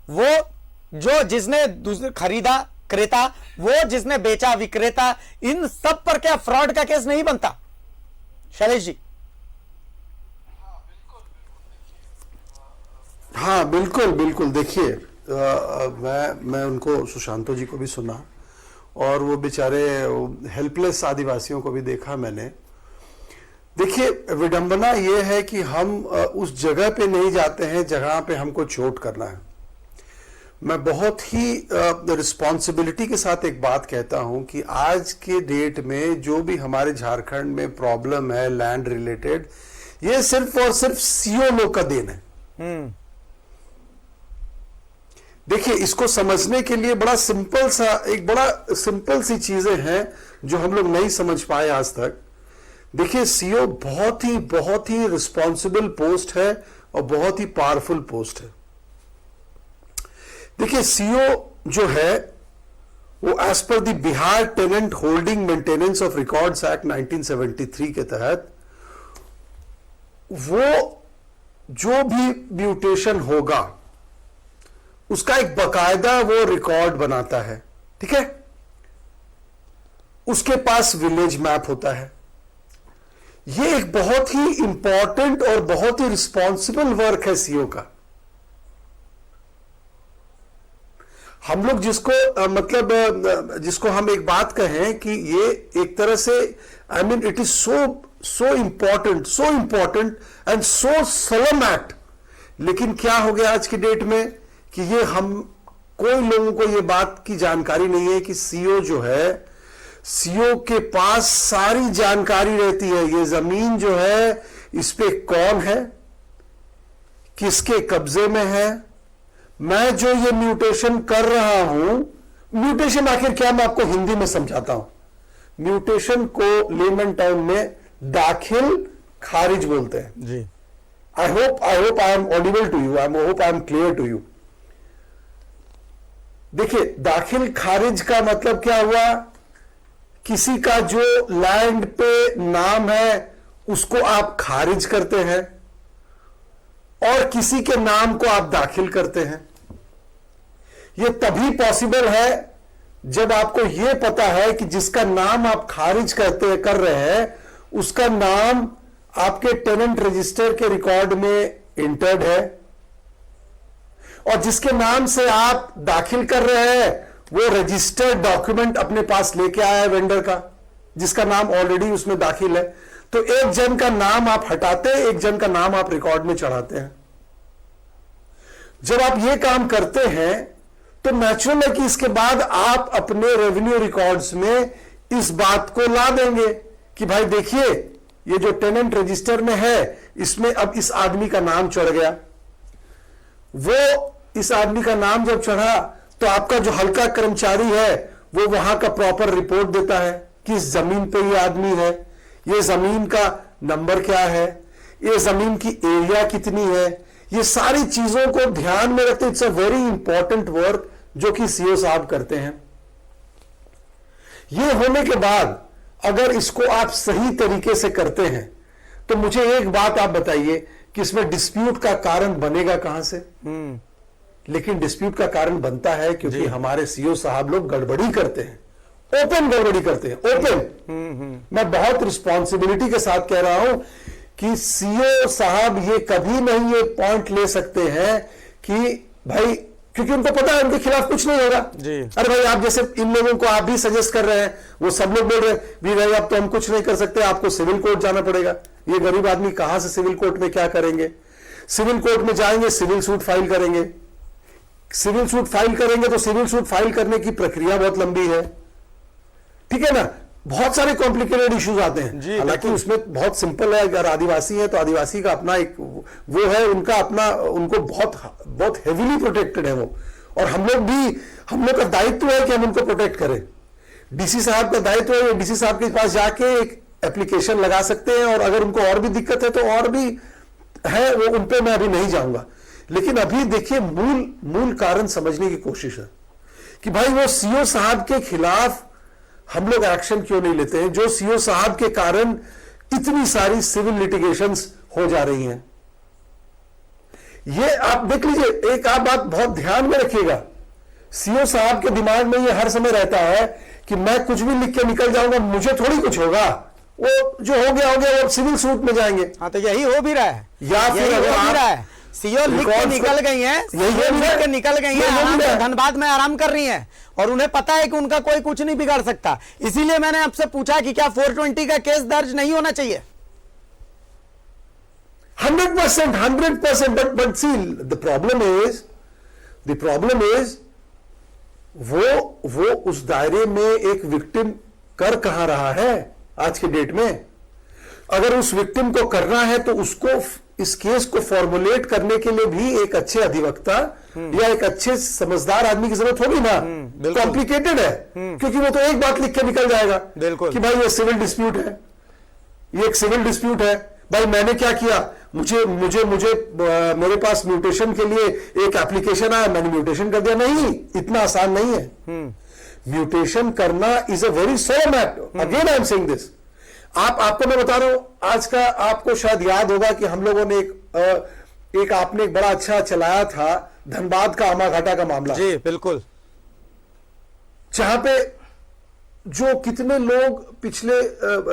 वो जो जिसने खरीदा क्रेता, वो जिसने बेचा विक्रेता, इन सब पर क्या फ्रॉड का केस नहीं बनता? शैलेश जी। हाँ बिल्कुल बिल्कुल। देखिए मैं उनको, सुशांतो जी को भी सुना और वो बेचारे हेल्पलेस आदिवासियों को भी देखा मैंने। देखिए विडंबना ये है कि हम उस जगह पे नहीं जाते हैं जहां पे हमको चोट करना है। मैं बहुत ही रिस्पॉन्सिबिलिटी के साथ एक बात कहता हूं कि आज के डेट में जो भी हमारे झारखंड में प्रॉब्लम है लैंड रिलेटेड, ये सिर्फ और सिर्फ सीओ लोग का देन है। देखिए इसको समझने के लिए बड़ा सिंपल सी चीजें हैं जो हम लोग नहीं समझ पाए आज तक। देखिए सीओ बहुत ही रिस्पॉन्सिबल पोस्ट है और बहुत ही पावरफुल पोस्ट है। देखिए सीओ जो है वो as per the Bihar tenant holding maintenance of records act 1973 के तहत वो जो भी म्यूटेशन होगा उसका एक बकायदा वो रिकॉर्ड बनाता है, ठीक है। उसके पास विलेज मैप होता है। ये एक बहुत ही इंपॉर्टेंट और बहुत ही रिस्पॉन्सिबल वर्क है सीओ का। हम लोग जिसको हम एक बात कहें कि ये एक तरह से it is so important and so solemn act, लेकिन क्या हो गया आज की डेट में कि ये कोई लोगों को ये बात की जानकारी नहीं है कि सीओ जो है, सीओ के पास सारी जानकारी रहती है। ये जमीन जो है इस पे कौन है, किसके कब्जे में है, मैं जो ये म्यूटेशन कर रहा हूं, म्यूटेशन आखिर क्या, मैं आपको हिंदी में समझाता हूं। म्यूटेशन को लेमन टाउन में दाखिल खारिज बोलते हैं जी। I hope I am audible to you, I hope I am clear to you. देखिए दाखिल खारिज का मतलब क्या हुआ, किसी का जो लैंड पे नाम है उसको आप खारिज करते हैं और किसी के नाम को आप दाखिल करते हैं। ये तभी पॉसिबल है जब आपको यह पता है कि जिसका नाम आप खारिज कर रहे हैं उसका नाम आपके टेनेंट रजिस्टर के रिकॉर्ड में इंटर्ड है, और जिसके नाम से आप दाखिल कर रहे हैं वो रजिस्टर्ड डॉक्यूमेंट अपने पास लेके आया है वेंडर का, जिसका नाम ऑलरेडी उसमें दाखिल है। तो एक जन का नाम आप हटाते हैं, एक जन का नाम आप रिकॉर्ड में चढ़ाते हैं। जब आप ये काम करते हैं तो नेचुरल है कि इसके बाद आप अपने रेवेन्यू रिकॉर्ड्स में इस बात को ला देंगे कि भाई देखिए ये जो टेनेंट रजिस्टर में है इसमें अब इस आदमी का नाम चढ़ गया। वो इस आदमी का नाम जब चढ़ा तो आपका जो हल्का कर्मचारी है वो वहां का प्रॉपर रिपोर्ट देता है कि इस जमीन पे ये आदमी है, ये जमीन का नंबर क्या है, ये जमीन की एरिया कितनी है, ये सारी चीजों को ध्यान में रखते। It's a very important work जो कि सीओ साहब करते हैं। ये होने के बाद अगर इसको आप सही तरीके से करते हैं तो मुझे एक बात आप बताइए कि इसमें डिस्प्यूट का कारण बनेगा कहां से? लेकिन डिस्प्यूट का कारण बनता है क्योंकि हमारे सीओ साहब लोग गड़बड़ी करते हैं, ओपन गड़बड़ी करते हैं, ओपन। मैं बहुत रिस्पॉन्सिबिलिटी के साथ कह रहा हूं कि सीओ साहब ये कभी नहीं ये पॉइंट ले सकते हैं कि भाई, क्योंकि उनको पता है उनके खिलाफ कुछ नहीं होगा। अरे भाई आप जैसे इन लोगों को आप भी सजेस्ट कर रहे हैं, वो सब लोग बोल रहे हैं भी भाई अब तो हम कुछ नहीं कर सकते, आपको सिविल कोर्ट जाना पड़ेगा। ये गरीब आदमी कहां से सिविल कोर्ट में क्या करेंगे? सिविल कोर्ट में जाएंगे, सिविल सूट फाइल करेंगे। सिविल सूट फाइल करेंगे तो सिविल सूट फाइल करने की प्रक्रिया बहुत लंबी है, ठीक है ना, बहुत सारे कॉम्प्लिकेटेड इश्यूज आते हैं। हालांकि उसमें बहुत सिंपल है, अगर आदिवासी है तो आदिवासी का अपना एक वो है, उनका अपना, उनको बहुत हेवीली प्रोटेक्टेड है वो, और हम लोग का दायित्व है कि हम उनको प्रोटेक्ट करें। डीसी साहब का दायित्व है, डीसी साहब के पास जाके एक एप्लीकेशन लगा सकते हैं, और अगर उनको और भी दिक्कत है तो और भी है, वो उन पे मैं अभी नहीं जाऊंगा। लेकिन अभी देखिए मूल कारण समझने की कोशिश है कि भाई वो सीओ साहब के खिलाफ हम लोग एक्शन क्यों नहीं लेते हैं, जो सीओ साहब के कारण इतनी सारी सिविल लिटिगेशंस हो जा रही हैं। ये आप देख लीजिए, एक आप बात बहुत ध्यान में रखिएगा, सीओ साहब के दिमाग में ये हर समय रहता है कि मैं कुछ भी लिख के निकल जाऊंगा, मुझे थोड़ी कुछ होगा, वो जो हो गया वो सिविल सूट में जाएंगे। हाँ, तो यही हो भी रहा है, या फिर अगर सीओ लिख के निकल गई हैं, लिख के निकल गई हैं, धनबाद में आराम कर रही हैं, और उन्हें पता है कि उनका कोई कुछ नहीं बिगाड़ सकता। इसीलिए मैंने आपसे पूछा कि क्या 420 का केस दर्ज नहीं होना चाहिए? 100%, but see, the problem is वो उस दायरे में एक विक्टिम कर कहां रहा है आज के डेट में? अगर उस विक्टिम को करना है तो उसको इस केस को फॉर्मुलेट करने के लिए भी एक अच्छे अधिवक्ता या एक अच्छे समझदार आदमी की जरूरत होगी ना। कॉम्प्लिकेटेड है, क्योंकि वो तो एक बात लिख के निकल जाएगा कि भाई ये सिविल डिस्प्यूट है, ये एक सिविल डिस्प्यूट है, भाई मैंने क्या किया, मुझे मेरे पास म्यूटेशन के लिए एक एप्लीकेशन आया, मैंने म्यूटेशन कर दिया। नहीं, इतना आसान नहीं है। म्यूटेशन करना is a very solemn act. Again I am saying this, आपको मैं बता रहा हूं, आज का आपको शायद याद होगा कि हम लोगों ने आपने एक बड़ा अच्छा चलाया था धनबाद का आमाघाटा का मामला। जी बिल्कुल, जहां पे जो कितने लोग पिछले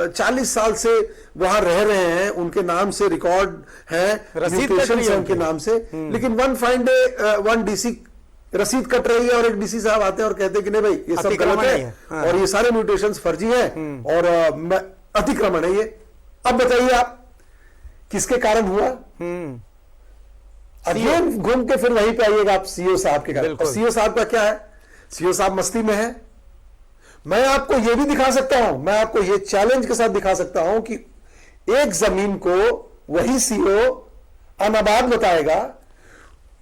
40 साल से वहां रह रहे हैं, उनके नाम से रिकॉर्ड है, म्यूटेशन है उनके नाम से, लेकिन one fine day one DC रसीद कट रही है और एक डीसी साहब आते हैं और कहते हैं कि नहीं भाई ये सब गलत है और ये सारे म्यूटेशंस फर्जी हैं और अतिक्रमण है ये। अब बताइए आप किसके कारण हुआ? अगेन घूम के फिर वहीं पे आइएगा आप सीओ साहब के कारण। सीओ साहब का क्या है? सीओ साहब मस्ती में है। मैं आपको यह भी दिखा सकता हूं, मैं आपको यह चैलेंज के साथ दिखा सकता हूं कि एक जमीन को वही सीओ अनाबाद बताएगा,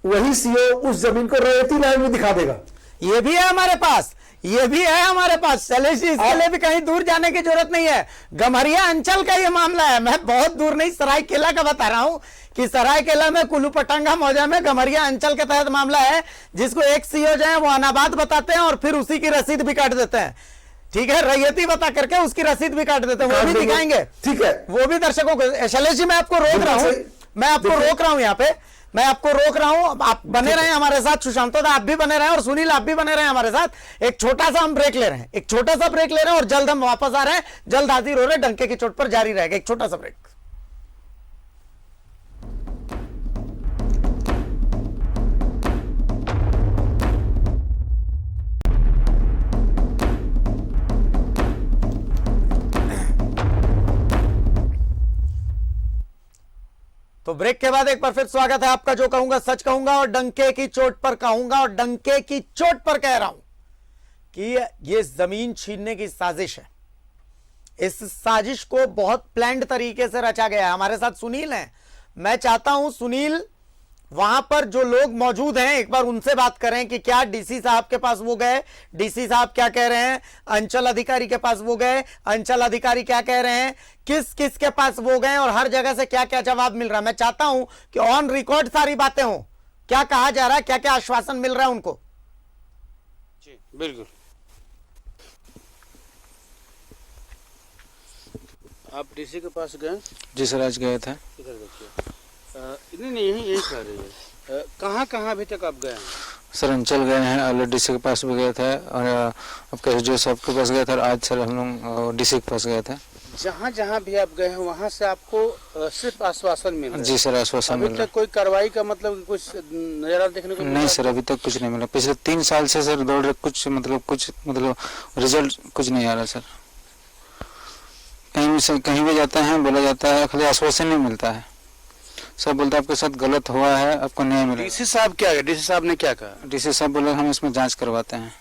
वही सीओ उस जमीन को रॉयल्टी लैंड में दिखा देगा। ये भी है हमारे पास, ये भी है हमारे पास। चले जी, इसके लिए भी कहीं दूर जाने की जरूरत नहीं है। गम्हरिया अंचल का ये मामला है, मैं बहुत दूर नहीं सरायकेला का बता रहा हूं कि सरायकेला में कुलूपटंगा मौजा में गम्हरिया अंचल के तहत मामला है, जिसको एक सीओ जो है वो अनाबाद बताते हैं और फिर उसी की रसीद भी काट देते हैं। ठीक है, रैयती बता करके उसकी रसीद भी काट देते हैं, वो भी दिखाएंगे। ठीक है, वो भी दर्शकों को। शैलेश जी मैं आपको रोक रहा हूं, मैं आपको रोक रहा हूं यहाँ पे। मैं आपको रोक रहा हूं, आप बने रहे हमारे साथ, सुशांतो दा आप भी बने रहे और सुनील आप भी बने रहे हमारे साथ। एक छोटा सा हम ब्रेक ले रहे हैं, एक छोटा सा ब्रेक ले रहे हैं और जल्द हम वापस आ रहे हैं, जल्द हाजिर हो रहे हैं, डंके की चोट पर जारी रहेगा। एक छोटा सा ब्रेक। तो ब्रेक के बाद एक बार फिर स्वागत है आपका। जो कहूंगा सच कहूंगा और डंके की चोट पर कहूंगा, और डंके की चोट पर कह रहा हूं कि यह जमीन छीनने की साजिश है। इस साजिश को बहुत प्लान्ड तरीके से रचा गया है। हमारे साथ सुनील हैं, मैं चाहता हूं सुनील वहां पर जो लोग मौजूद हैं एक बार उनसे बात करें कि क्या डीसी साहब के पास वो गए, डीसी साहब क्या कह रहे हैं, अंचल अधिकारी के पास वो गए, अंचल अधिकारी क्या कह रहे हैं, किस किस के पास वो गए और हर जगह से क्या क्या जवाब मिल रहा है। मैं चाहता हूं कि ऑन रिकॉर्ड सारी बातें हों, क्या कहा जा रहा है, क्या क्या आश्वासन मिल रहा है उनको। जी बिल्कुल। आप डीसी के पास गए? जी सर, आज गए थे। इधर देखिए, नहीं यही कर रही है। कहाँ कहाँ अभी तक आप गए हैं? सर अंचल गए हैं, अलर्ट डीसी के पास भी गए थे और आपके एसडीओ साहब के पास गए थे और आज सर हम लोग डीसी के पास गए थे। जहाँ जहाँ भी आप गए हैं वहाँ से आपको सिर्फ आश्वासन मिल रहा है? जी सर, आश्वासन मिल रहा है। अभी तक कोई कार्रवाई का मतलब कुछ नजारा देखने को नहीं सर, अभी तक कुछ नहीं मिला। पिछले 3 साल से सर दौड़ रहे, कुछ मतलब रिजल्ट कुछ नहीं आ रहा सर। कहीं भी जाते हैं बोला जाता है, खाली आश्वासन नहीं मिलता है। सब बोलते हैं आपके साथ गलत हुआ है, आपको न्याय मिलेगा। डीसी साहब क्या है? डीसी साहब ने क्या कहा? डीसी साहब बोले हम इसमें जांच करवाते हैं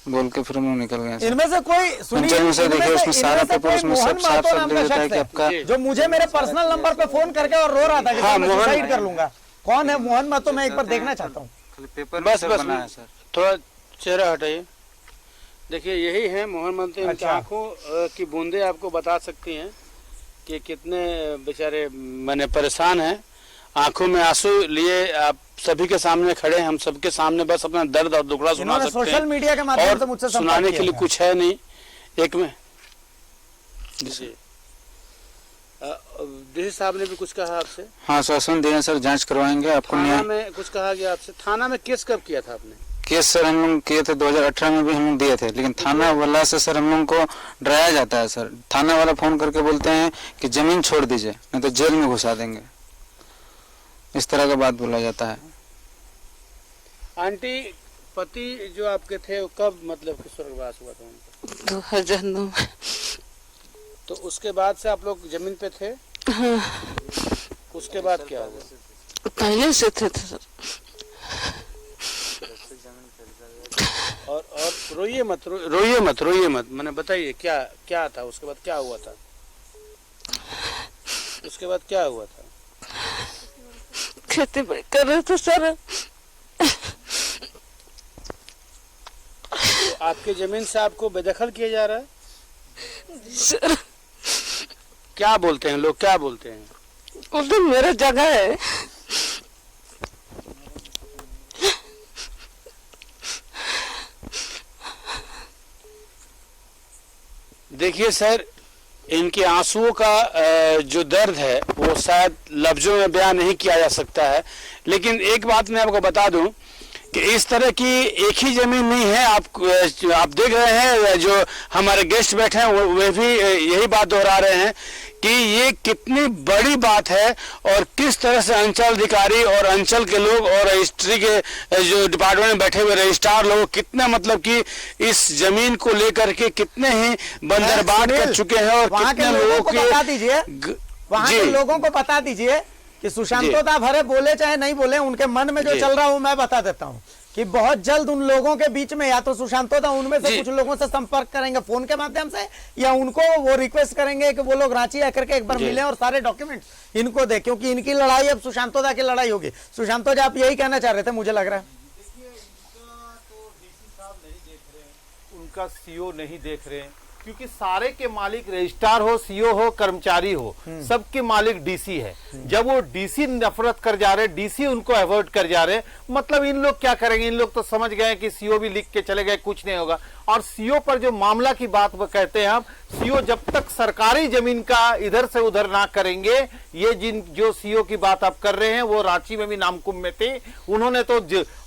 बोल के फिर हम लोग निकल गए। इनमें से कोई देखिए उसमें सारा पेपर उसमें सब साफ साफ दे देता है कि आपका, जो मुझे मेरे पर्सनल नंबर पे फोन करके और रो रहा था कि मैं सुसाइड कर लूंगा। कौन है मोहन महतो? मैं एक बार देखना चाहता हूँ। बस बना है सर। थोड़ा चेहरा हटाइए, देखिए यही है मोहन महतो। इनकी आंखों की बूंदे आपको बता सकती हैं कि कितने बेचारे मैंने परेशान हैं। आंखों में आंसू लिए आप सभी के सामने खड़े हैं, हम सबके सामने बस अपना दर्द और दुखड़ा सुना सकते हैं। सोशल मीडिया के माध्यम से मुझसे सुनाने के लिए कुछ है नहीं। एक में डीसी साहब ने भी कुछ कहा आपसे? हाँ, आश्वासन दिए सर, जांच करवाएंगे आपको। थाना में कुछ कहा गया आपसे? थाना में केस कब किया था आपने? केस सर हम लोग किए थे 2018 में भी हम लोग दिए थे, लेकिन थाना वाला से सर हम लोग को डराया जाता है सर। थाना वाला फोन करके बोलते हैं कि जमीन छोड़ दीजिए नहीं तो जेल में घुसा देंगे, इस तरह का बात बोला जाता है। आंटी, पति जो आपके थे वो कब मतलब कि स्वर्गवास हुआ था उनका? 2009 में। तो उसके बाद से आप लोग जमीन पे थे? हाँ। उसके बाद क्या हुआ? पहले से थे सर। और रोइए मत, मैंने बताइए क्या था उसके बाद, क्या हुआ था उसके बाद, क्या हुआ था? खेती कर रहे थे सर। तो आपके जमीन से आपको बेदखल किया जा रहा है सर। क्या बोलते हैं लोग, क्या बोलते हैं? उधर मेरा जगह है। देखिए सर, इनके आंसुओं का जो दर्द है वो शायद लफ्जों में बयान नहीं किया जा सकता है। लेकिन एक बात मैं आपको बता दूं कि इस तरह की एक ही जमीन नहीं है। आप देख रहे हैं जो हमारे गेस्ट बैठे हैं वे भी यही बात दोहरा रहे हैं कि ये कितनी बड़ी बात है और किस तरह से अंचल अधिकारी और अंचल के लोग और रजिस्ट्री के जो डिपार्टमेंट में बैठे हुए रजिस्ट्रार लोग कितने मतलब कि इस जमीन को लेकर के कितने ही बंदरबाट कर चुके हैं। और कितने लोगों को बता दीजिए, वहां के लोगों को बता दीजिए कि सुशांतो दा भरे बोले चाहे नहीं बोले, उनके मन में जो चल रहा हूं मैं बता देता हूं कि बहुत जल्द उन लोगों के बीच में या तो सुशांतो दा उनमें से कुछ लोगों से संपर्क करेंगे फोन के माध्यम से, या उनको वो रिक्वेस्ट करेंगे कि वो लोग रांची आकर के एक बार मिले और सारे डॉक्यूमेंट्स इनको दे, क्योंकि इनकी लड़ाई अब सुशांतो दा की लड़ाई होगी। सुशांतो जी, आप यही कहना चाह रहे थे मुझे लग रहा है। उनका सीओ नहीं देख रहे हैं, क्योंकि सारे के मालिक रजिस्ट्रार हो, सीओ हो, कर्मचारी हो, सबके मालिक डीसी है। जब वो डीसी नफरत कर जा रहे, डीसी उनको अवॉइड कर जा रहे, मतलब इन लोग क्या करेंगे? इन लोग तो समझ गए कि सीओ भी लिख के चले गए, कुछ नहीं होगा। और सीओ पर जो मामला की बात वो कहते हैं हम, सीओ जब तक सरकारी जमीन का इधर से उधर ना करेंगे, ये जो सीओ की बात आप कर रहे हैं वो रांची में भी नामकुम में थे, उन्होंने तो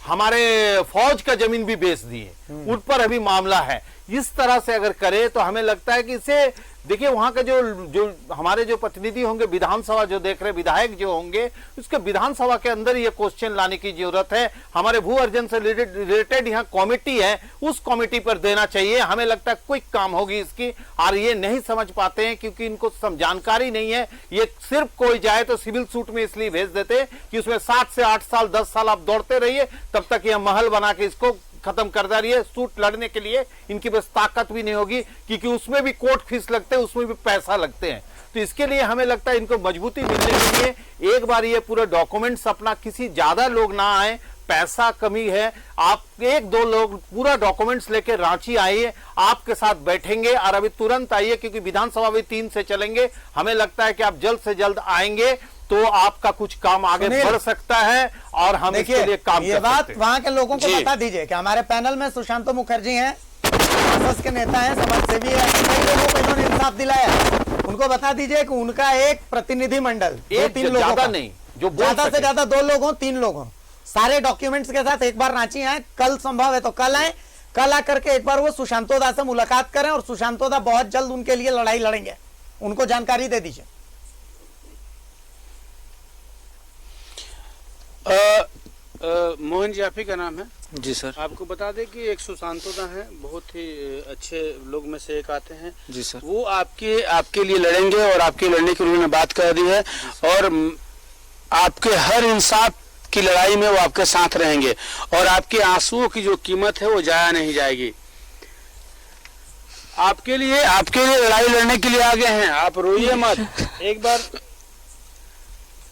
हमारे फौज का जमीन भी बेच दी है, उन पर अभी मामला है। इस तरह से अगर करे तो हमें लगता है कि इसे देखिए वहां का जो हमारे जो प्रतिनिधि होंगे, विधानसभा जो देख रहे विधायक जो होंगे, उसके विधानसभा के अंदर ये क्वेश्चन लाने की जरूरत है। हमारे भू अर्जन से रिलेटेड यहाँ कमेटी है, उस कमेटी पर देना चाहिए। हमें लगता है क्विक काम होगी इसकी, और ये नहीं समझ पाते हैं क्योंकि इनको जानकारी नहीं है। ये सिर्फ कोई जाए तो सिविल सूट में इसलिए भेज देते कि उसमें 7 से 8 साल 10 साल आप दौड़ते रहिए, तब तक यह महल बना के इसको खत्म कर दे रही है। सूट लड़ने के लिए इनकी बस ताकत भी नहीं होगी, क्योंकि उसमें भी कोर्ट फीस लगते हैं, उसमें भी पैसा लगते हैं। तो इसके लिए हमें लगता है इनको मजबूती मिलने के लिए एक बार ये पूरे डॉक्यूमेंट्स अपना, किसी ज्यादा लोग ना आए, पैसा कमी है, आप 1-2 लोग पूरा डॉक्यूमेंट्स लेके रांची आइए, आपके साथ बैठेंगे और अभी तुरंत आइए, क्योंकि विधानसभा भी 3 से चलेंगे। हमें लगता है कि आप जल्द से जल्द आएंगे तो आपका कुछ काम आगे बढ़ सकता है और हम इसके लिए काम ये कर बात सकते हैं। वहां के लोगों को बता दीजिए कि हमारे पैनल में सुशांतो मुखर्जी हैं, कांग्रेस के नेता हैं, समाजसेवी हैं, कई लोगों को इन्होंने इंसाफ दिलाया। उनको बता दीजिए कि उनका एक प्रतिनिधि मंडल 2-3 लोगों ज्यादा का नहीं, जो ज्यादा से ज्यादा 2 लोगों 3 लोगों सारे डॉक्यूमेंट्स के साथ एक बार रांची आए, कल संभव है तो कल आए, कल आकर के एक बार वो सुशांतो दा से मुलाकात करें और सुशांतो दा बहुत जल्द उनके लिए लड़ाई लड़ेंगे, उनको जानकारी दे दीजिए। मोहन जी, आप ही का नाम है? जी सर। आपको बता दें कि एक सुशांतो दा है, बहुत ही अच्छे लोग में से एक आते हैं। जी सर। वो आपके लिए लड़ेंगे और आपके लड़ने की उन्होंने बात कर दी है, और आपके हर इंसाफ की लड़ाई में वो आपके साथ रहेंगे, और आपके आंसुओं की जो कीमत है वो जाया नहीं जाएगी। आपके लिए लड़ाई लड़ने के लिए आगे हैं, आप रोइए मत। एक बार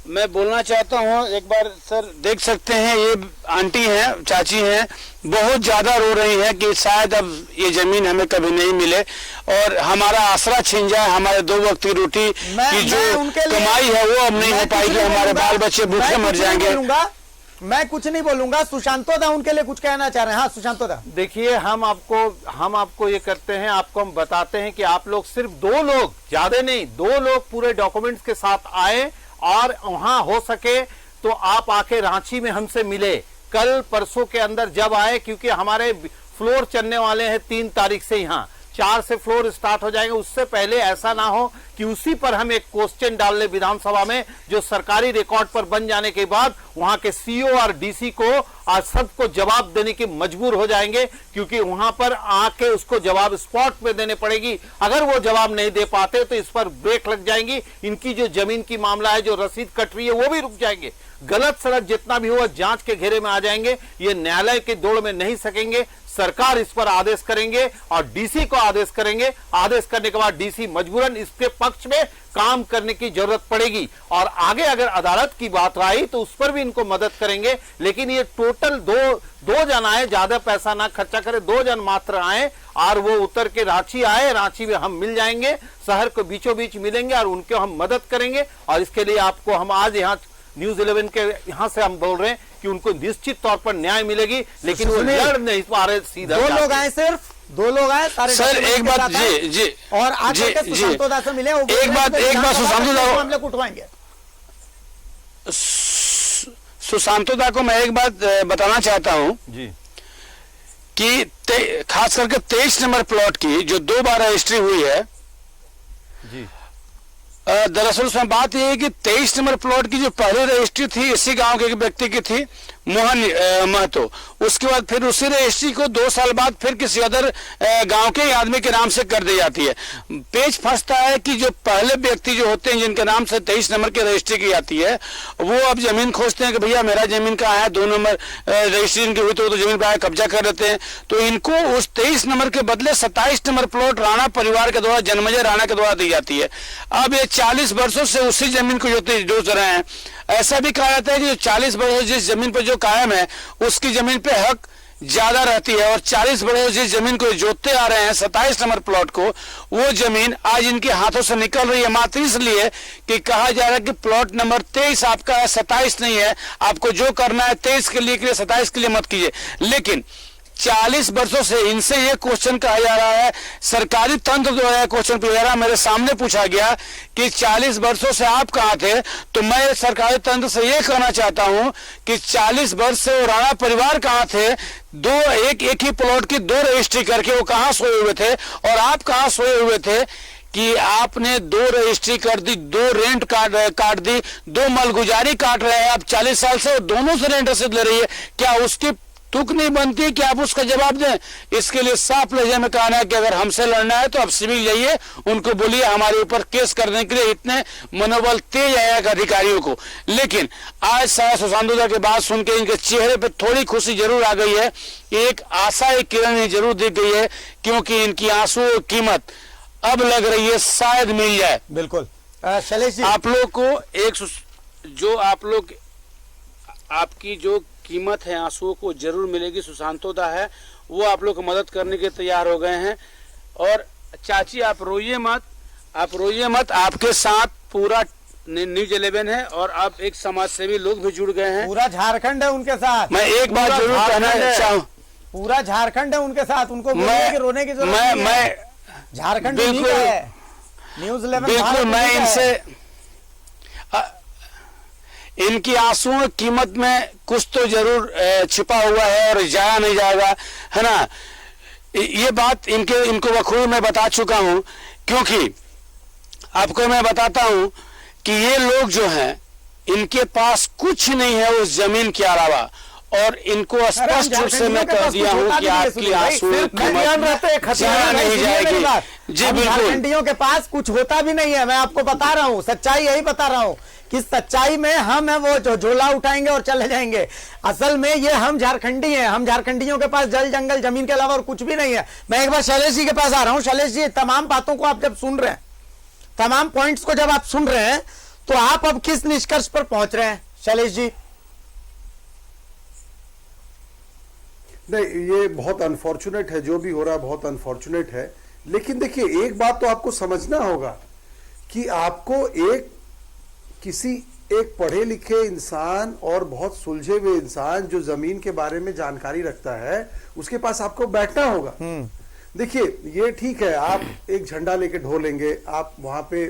मैं बोलना चाहता हूँ, एक बार सर देख सकते हैं, ये आंटी हैं, चाची हैं, बहुत ज्यादा रो रही हैं कि शायद अब ये जमीन हमें कभी नहीं मिले और हमारा आसरा छिन जाए, हमारे 2 वक्त की रोटी की जो कमाई है वो अब नहीं हो पाएगी, हमारे बाल बच्चे भूखे मर जाएंगे। मैं कुछ नहीं बोलूंगा, सुशांतो दा उनके लिए कुछ कहना चाह रहे हैं। हाँ सुशांतो दा। देखिए, हम आपको ये करते हैं, आपको हम बताते हैं कि आप लोग सिर्फ 2 लोग, ज्यादा नहीं, 2 लोग पूरे डॉक्यूमेंट्स के साथ आए और वहां हो सके तो आप आके रांची में हमसे मिले, कल परसों के अंदर जब आए, क्योंकि हमारे फ्लोर चलने वाले हैं 3 तारीख से, यहाँ 4 से फ्लोर स्टार्ट हो जाएंगे। उससे पहले ऐसा ना हो कि उसी पर हम एक क्वेश्चन डाल ले विधानसभा में, जो सरकारी रिकॉर्ड पर बन जाने के बाद वहां के सीओ और डीसी को आज सबको जवाब देने की मजबूर हो जाएंगे, क्योंकि वहां पर आके उसको जवाब स्पॉट पे देने पड़ेगी। अगर वो जवाब नहीं दे पाते तो इस पर ब्रेक लग जाएंगी, इनकी जो जमीन की मामला है, जो रसीद कट रही है, वो भी रुक जाएंगे। गलत सलत जितना भी हुआ जांच के घेरे में आ जाएंगे, ये न्यायालय की दौड़ में नहीं सकेंगे। सरकार इस पर आदेश करेंगे और डीसी को आदेश करेंगे, आदेश करने के बाद डीसी मजबूरन इसके पक्ष में काम करने की जरूरत पड़ेगी, और आगे अगर अदालत की बात आई तो उस पर भी इनको मदद करेंगे। लेकिन ये टोटल दो जन आए, ज्यादा पैसा ना खर्चा करे, 2 जन मात्र आए और वो उतर के रांची आए, रांची में हम मिल जाएंगे, शहर को बीचों बीच मिलेंगे और उनके हम मदद करेंगे। और इसके लिए आपको हम आज यहाँ न्यूज 11 के यहाँ से हम बोल रहे हैं कि उनको निश्चित तौर पर न्याय मिलेगी, लेकिन वो लड़ नहीं पा रहे सीधा। 2 लोग आए, सिर्फ 2 लोग आए सारे सर। एक बात जी और आगे के सुशांतो दा से मिले, एक बात सुशांतो दा मामले उठवाएंगे। सुशांतो दा को मैं एक बात बताना चाहता हूँ जी, कि खास करके 23 नंबर प्लॉट की जो 2 बार रजिस्ट्री हुई है जी, दरअसल उसमें बात यह है कि 23 नंबर प्लॉट की जो पहले रजिस्ट्री थी इसी गांव के एक व्यक्ति की थी, मोहन महतो। उसके बाद फिर उसी रजिस्ट्री को 2 साल बाद फिर किसी अदर गांव के आदमी के नाम से कर दी जाती है। पेच फंसता है कि जो पहले व्यक्ति जो होते हैं जिनके नाम से 23 नंबर की रजिस्ट्री की जाती है, वो अब जमीन खोजते हैं कि भैया मेरा जमीन कहाँ है, 2 नंबर रजिस्ट्री इनकी हुई तो जमीन पर कब्जा कर लेते हैं। तो इनको उस 23 नंबर के बदले 27 नंबर प्लॉट राणा परिवार के द्वारा, जन्मेजय राणा के द्वारा दी जाती है। अब ये 40 वर्षों से उसी जमीन को जोत रहे हैं। ऐसा भी कहा जाता है कि 40 वर्षों जिस जमीन पर जो कायम है उसकी जमीन पे हक ज्यादा रहती है, और 40 वर्षों जिस जमीन को जोतते आ रहे हैं 27 नंबर प्लॉट को, वो जमीन आज इनके हाथों से निकल रही है, मात्र इसलिए कि कहा जा रहा है कि प्लॉट नंबर 23 आपका है, 27 नहीं है, आपको जो करना है 23 के लिए 27 के लिए मत कीजिए। लेकिन 40 वर्षों से इनसे ये क्वेश्चन कहा जा रहा है, सरकारी तंत्र जो है क्वेश्चन पूछा जा रहा है, मेरे सामने पूछा गया कि 40 वर्षों से आप कहाँ थे। तो मैं सरकारी तंत्र से ये कहना चाहता हूं कि 40 वर्ष से वो राणा परिवार कहाँ थे, एक ही प्लॉट की 2 रजिस्ट्री करके वो कहाँ सोए हुए थे और आप कहाँ सोए हुए थे कि आपने 2 रजिस्ट्री कर दी, 2 रेंट काट दी, 2 मलगुजारी काट रहे हैं आप 40 साल से, दोनों से रेंट रसीद ले रही है। क्या उसकी तुक नहीं बनती कि आप उसका जवाब दें? इसके लिए साफ लहजे में कहना है कि अगर हमसे लड़ना है तो आप सिविल जाइए, उनको बोलिए हमारे ऊपर केस करने के लिए इतने मनोबल तेज आएगा अधिकारियों को। लेकिन आज शायद सुशांत दुधा की बात सुन के इनके चेहरे पे थोड़ी खुशी जरूर आ गई है, एक आशा एक किरण जरूर दिख गई है, क्योंकि इनकी आंसू की कीमत अब लग रही है शायद मिल जाए। बिल्कुल शैलेश जी, आप लोग को जो आप लोग आपकी जो कीमत है आंसुओं को जरूर मिलेगी। सुशांतोदा है वो आप लोग को मदद करने के तैयार हो गए हैं। और चाची आप रोइए मत, आपके साथ पूरा न्यूज 11 है और अब एक समाज सेवी लोग भी जुड़ गए हैं, पूरा झारखंड है उनके साथ। मैं एक बात जरूर कहना चाहूँ, पूरा झारखंड है उनके साथ, उनको बोलिए कि रोने की जरूरत नहीं है। झारखंड बिल्कुल है, न्यूज 11 बिल्कुल मैं इनसे इनकी आंसुओं की कीमत में कुछ तो जरूर छिपा हुआ है और जाया नहीं जाएगा, है ना। ये बात इनको बखूबी मैं बता चुका हूं, क्योंकि आपको मैं बताता हूं कि ये लोग जो हैं इनके पास कुछ नहीं है उस जमीन के अलावा, और इनको स्पष्ट रूप से मैं कह दिया हूं कि आपकी आंसू नहीं जाएगी। जी बिल्कुल, झारखंडियों के पास कुछ होता भी नहीं है। मैं आपको बता रहा हूं, सच्चाई यही बता रहा हूं कि सच्चाई में हम है वो जो झोला उठाएंगे और चले जाएंगे। असल में ये हम झारखंडी हैं, हम झारखंडियों के पास जल जंगल जमीन के अलावा और कुछ भी नहीं है। मैं एक बार शैलेश जी के पास आ रहा हूं। शैलेश जी, तमाम बातों को आप जब सुन रहे हैं, तमाम पॉइंट्स को जब आप सुन रहे हैं, तो आप अब किस निष्कर्ष पर पहुंच रहे हैं शैलेश जी? नहीं, ये बहुत अनफॉर्चुनेट है, जो भी हो रहा है बहुत अनफॉर्चुनेट है। लेकिन देखिए, एक बात तो आपको समझना होगा कि आपको एक पढ़े लिखे इंसान और बहुत सुलझे हुए इंसान जो जमीन के बारे में जानकारी रखता है, उसके पास आपको बैठना होगा। देखिए, ये ठीक है, आप एक झंडा लेके ढोलेंगे, आप वहां पे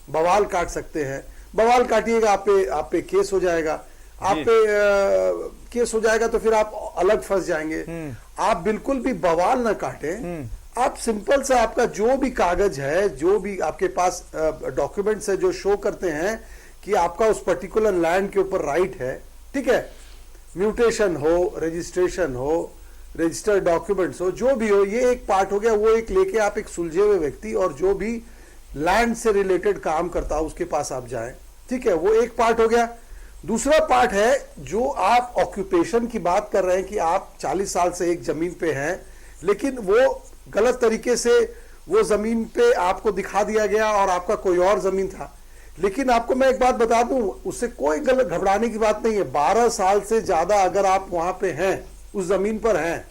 बवाल काट सकते हैं, बवाल काटिएगा, आप पे केस हो जाएगा, आप पे केस हो जाएगा तो फिर आप अलग फंस जाएंगे। आप बिल्कुल भी बवाल ना काटें, आप सिंपल सा आपका जो भी कागज है, जो भी आपके पास डॉक्यूमेंट्स है जो शो करते हैं कि आपका उस पर्टिकुलर लैंड के ऊपर राइट है, ठीक है, म्यूटेशन हो, रजिस्ट्रेशन हो, रजिस्टर्ड डॉक्यूमेंट्स हो, जो भी हो, ये एक पार्ट हो गया। वो एक लेके आप एक सुलझे हुए व्यक्ति और जो भी लैंड से रिलेटेड काम करता है उसके पास आप जाएं, ठीक है, वो एक पार्ट हो गया। दूसरा पार्ट है जो आप ऑक्यूपेशन की बात कर रहे हैं कि आप 40 साल से एक जमीन पे हैं, लेकिन वो गलत तरीके से वो जमीन पे आपको दिखा दिया गया और आपका कोई और जमीन था। लेकिन आपको मैं एक बात बता दूं, उससे कोई गलत घबराने की बात नहीं है। 12 साल से ज्यादा अगर आप वहां पे हैं, उस जमीन पर हैं,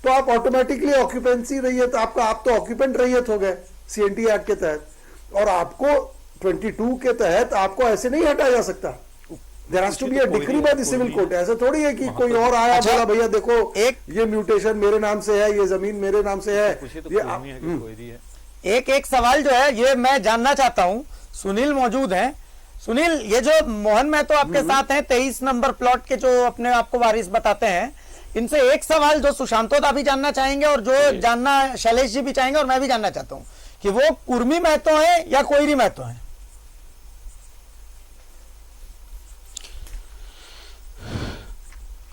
तो आप ऑटोमेटिकली ऑक्यूपेंसी रहियत, आप तो ऑक्यूपेंट रहियत हो गए CNT एक्ट के तहत, और आपको 22 के तहत आपको ऐसे नहीं हटाया जा सकता। There has to be a decree by the civil court। ऐसा थोड़ी है कि कोई और आया बोला भैया देखो ये म्यूटेशन मेरे नाम से है, ये जमीन मेरे नाम से है। एक सवाल जो है ये मैं जानना चाहता हूं, सुनील मौजूद हैं। सुनील, ये जो मोहन महतो आपके साथ हैं, 23 नंबर प्लॉट के जो अपने आपको वारिस बताते हैं, इनसे एक सवाल जो सुशांतोदा भी जानना चाहेंगे और जो जानना शैलेश जी भी चाहेंगे और मैं भी जानना चाहता हूं कि वो कुर्मी महतो है या कोयरी महतो है?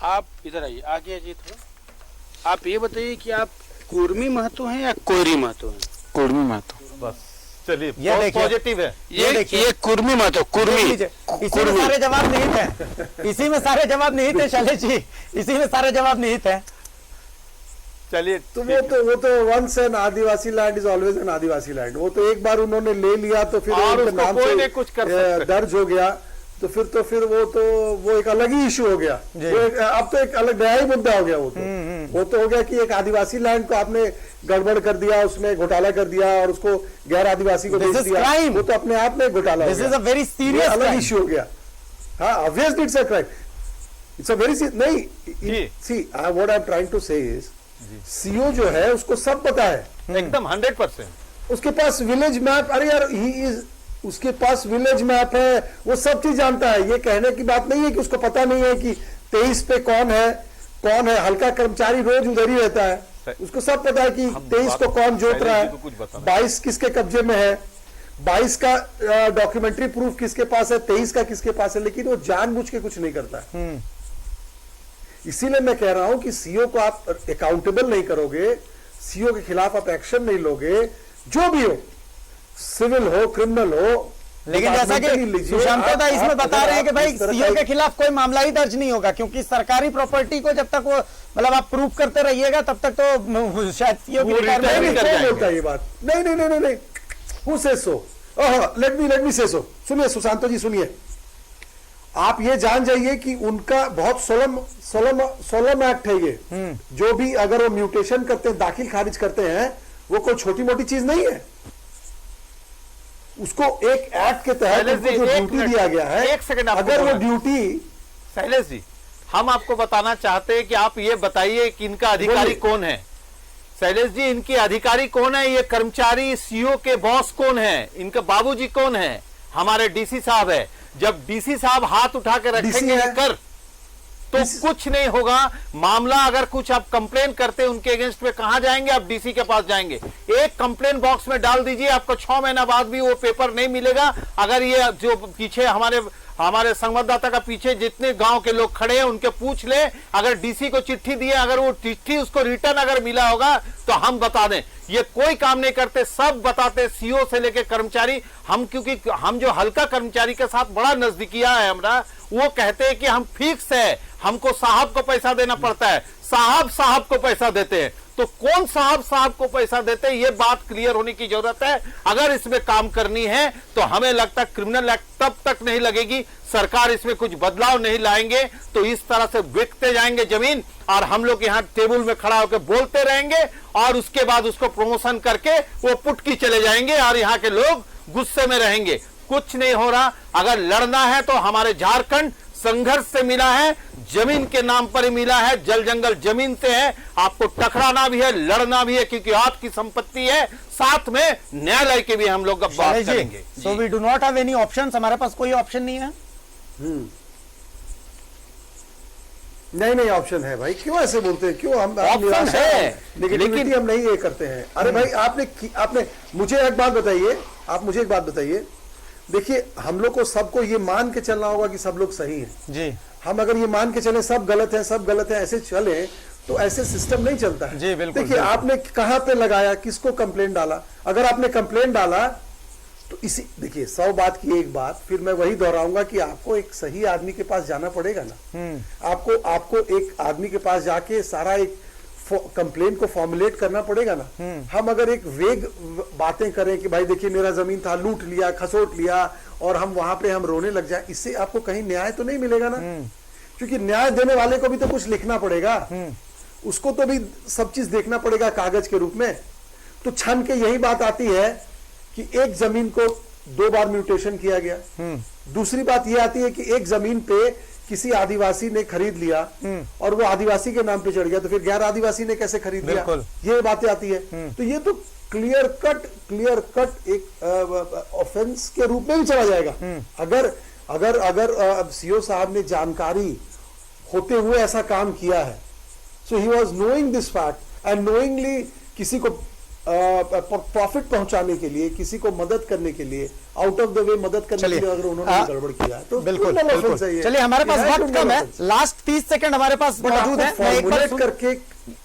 आप इधर आइए, आगे आइए थोड़ा। आप ये बताइए कि आप कुर्मी महतो हैं या कोयरी महतो हैं? कुर्मी महतो। बस चलिए, ये पॉजिटिव है। ये कुर्मी महतो, कुर्मी। इसी में सारे जवाब नहीं थे, इसी में सारे जवाब नहीं थे शैलेश जी, इसी में सारे जवाब नहीं थे। चलिए, तो वो तो once an Adivasi land is always an Adivasi land. वो तो एक बार उन्होंने ले लिया तो फिर उनके नाम से कुछ दर्ज हो गया, तो फिर वो एक अलग ही इशू हो गया। अब तो एक अलग नया ही मुद्दा हो गया। वो तो हो गया कि एक आदिवासी लैंड को आपने गड़बड़ कर दिया, उसमें घोटाला कर दिया और उसको गैर आदिवासी को बेच दिया। वो तो अपने आप में घोटाला हो गया, वेरी सीरियस अलग इशू हो गया। हाँ, obviously it's a crime. It's a very नहीं, see what I am trying to say is CO जो है उसको सब पता है एकदम 100%। उसके पास विलेज मैप, अरे यार ही इज, उसके पास विलेज मैप है, वो सब चीज जानता है। ये कहने की बात नहीं है कि उसको पता नहीं है कि 23 पे कौन है। हल्का कर्मचारी रोज उधर ही रहता है, उसको सब पता है कि 23 को कौन जोत रहा है, 22 किसके कब्जे में है, 22 का डॉक्यूमेंट्री प्रूफ किसके पास है, 23 का किसके पास है, लेकिन वो जानबूझ के कुछ नहीं करता है। इसीलिए मैं कह रहा हूं कि सीओ को आप अकाउंटेबल नहीं करोगे, सीओ के खिलाफ आप एक्शन नहीं लोगे, जो भी हो, सिविल हो, क्रिमिनल हो। लेकिन जैसा कि सुशांत दा इसमें बता रहे हैं कि भाई सीओ के खिलाफ कोई मामला ही दर्ज नहीं होगा, क्योंकि सरकारी प्रॉपर्टी को जब तक वो मतलब आप प्रूफ करते रहिएगा तब तक तो शायद सीओ की रिटायरमेंट कौन बोलता है ये बात? नहीं, हु से सो, लेट मी से सो। सुनिए सुशांतो जी, सुनिए, आप ये जान जाइए कि उनका बहुत सोलम एक्ट है ये। जो भी अगर वो म्यूटेशन करते हैं, दाखिल खारिज करते हैं, वो कोई छोटी मोटी चीज नहीं है। उसको एक एक्ट के तहत जो ड्यूटी दिया गया है, एक सेकंड, अगर वो ड्यूटी, शैलेश जी हम आपको बताना चाहते हैं कि आप ये बताइए कि इनका अधिकारी कौन है। शैलेश जी, इनके अधिकारी कौन है? ये कर्मचारी सीओ के बॉस कौन है? इनके बाबूजी कौन है? हमारे डीसी साहब है। जब डीसी साहब हाथ उठा के रखेंगे कर तो कुछ नहीं होगा। मामला अगर कुछ आप कंप्लेन करते हैं उनके अगेंस्ट में, कहां जाएंगे आप? डीसी के पास जाएंगे। एक कंप्लेन बॉक्स में डाल दीजिए, आपको 6 महीना बाद भी वो पेपर नहीं मिलेगा। अगर ये जो पीछे हमारे संवाददाता का पीछे जितने गांव के लोग खड़े हैं उनके पूछ ले, अगर डीसी को चिट्ठी दी है, अगर वो चिट्ठी उसको रिटर्न अगर मिला होगा तो हम बता दें। ये कोई काम नहीं करते, सब बताते, सीओ से लेके कर्मचारी। हम क्योंकि हम जो हल्का कर्मचारी के साथ बड़ा नजदीकिया है हमारा, वो कहते हैं कि हम फिक्स है, हमको साहब को पैसा देना पड़ता है, साहब को पैसा देते हैं। तो कौन साहब को पैसा देते हैं, ये बात क्लियर होने की जरूरत है। अगर इसमें काम करनी है तो हमें लगता है क्रिमिनल एक्ट तब तक नहीं लगेगी, सरकार इसमें कुछ बदलाव नहीं लाएंगे तो इस तरह से बिकते जाएंगे जमीन, और हम लोग यहाँ टेबल में खड़ा होकर बोलते रहेंगे और उसके बाद उसको प्रमोशन करके वो पुटकी चले जाएंगे और यहाँ के लोग गुस्से में रहेंगे। कुछ नहीं हो रहा। अगर लड़ना है तो हमारे झारखंड संघर्ष से मिला है, जमीन के नाम पर ही मिला है, जल जंगल जमीन से है। आपको टकराना भी है, लड़ना भी है, क्योंकि आपकी संपत्ति है। साथ में न्यायालय के भी हम लोग बात करेंगे। So we do not have any options, हमारे पास कोई ऑप्शन नहीं है। नहीं ऑप्शन है भाई, क्यों ऐसे बोलते हैं? क्यों हम ऑप्शन है लेकिन हम नहीं ये करते हैं। अरे भाई आपने मुझे एक बात बताइए, आप मुझे एक बात बताइए। देखिए, हम लोग को सबको ये मान के चलना होगा कि सब लोग सही हैं जी। हम अगर ये मान के चले सब गलत है ऐसे चले तो ऐसे सिस्टम नहीं चलता है जी। बिल्कुल। देखिए, आपने कहां पे लगाया, किसको कंप्लेंट डाला? अगर आपने कंप्लेंट डाला तो इसी, देखिए 100 बात की एक बात, फिर मैं वही दोहराऊंगा कि आपको एक सही आदमी के पास जाना पड़ेगा ना। आपको एक आदमी के पास जाके सारा एक कंप्लेंट को फॉर्मुलेट करना पड़ेगा ना। हम अगर एक वेग बातें करें कि भाई देखिए मेरा जमीन था, लूट लिया, खसोट लिया, और हम वहां पे हम रोने लग जाए, इससे आपको कहीं न्याय तो नहीं मिलेगा ना। क्योंकि न्याय देने वाले को भी तो कुछ लिखना पड़ेगा, उसको तो भी सब चीज देखना पड़ेगा कागज के रूप में। तो छन के यही बात आती है कि एक जमीन को 2 बार म्यूटेशन किया गया। दूसरी बात यह आती है कि एक जमीन पे किसी आदिवासी ने खरीद लिया और वो आदिवासी के नाम पे चढ़ गया, तो फिर गैर आदिवासी ने कैसे खरीद लिया? ये बातें आती है। तो ये तो क्लियर कट एक ऑफेंस के रूप में भी चला जाएगा। अगर सीओ साहब ने जानकारी होते हुए ऐसा काम किया है, so he was knowing this fact and knowingly किसी को प्रॉफिट पहुंचाने के लिए, किसी को मदद करने के लिए, आउट ऑफ द वे मदद करने के लिए अगर उन्होंने गड़बड़ किया तो बिल्कुल। चलिए, हमारे पास वक्त कम है, लास्ट 30 सेकंड हमारे पास मौजूद है।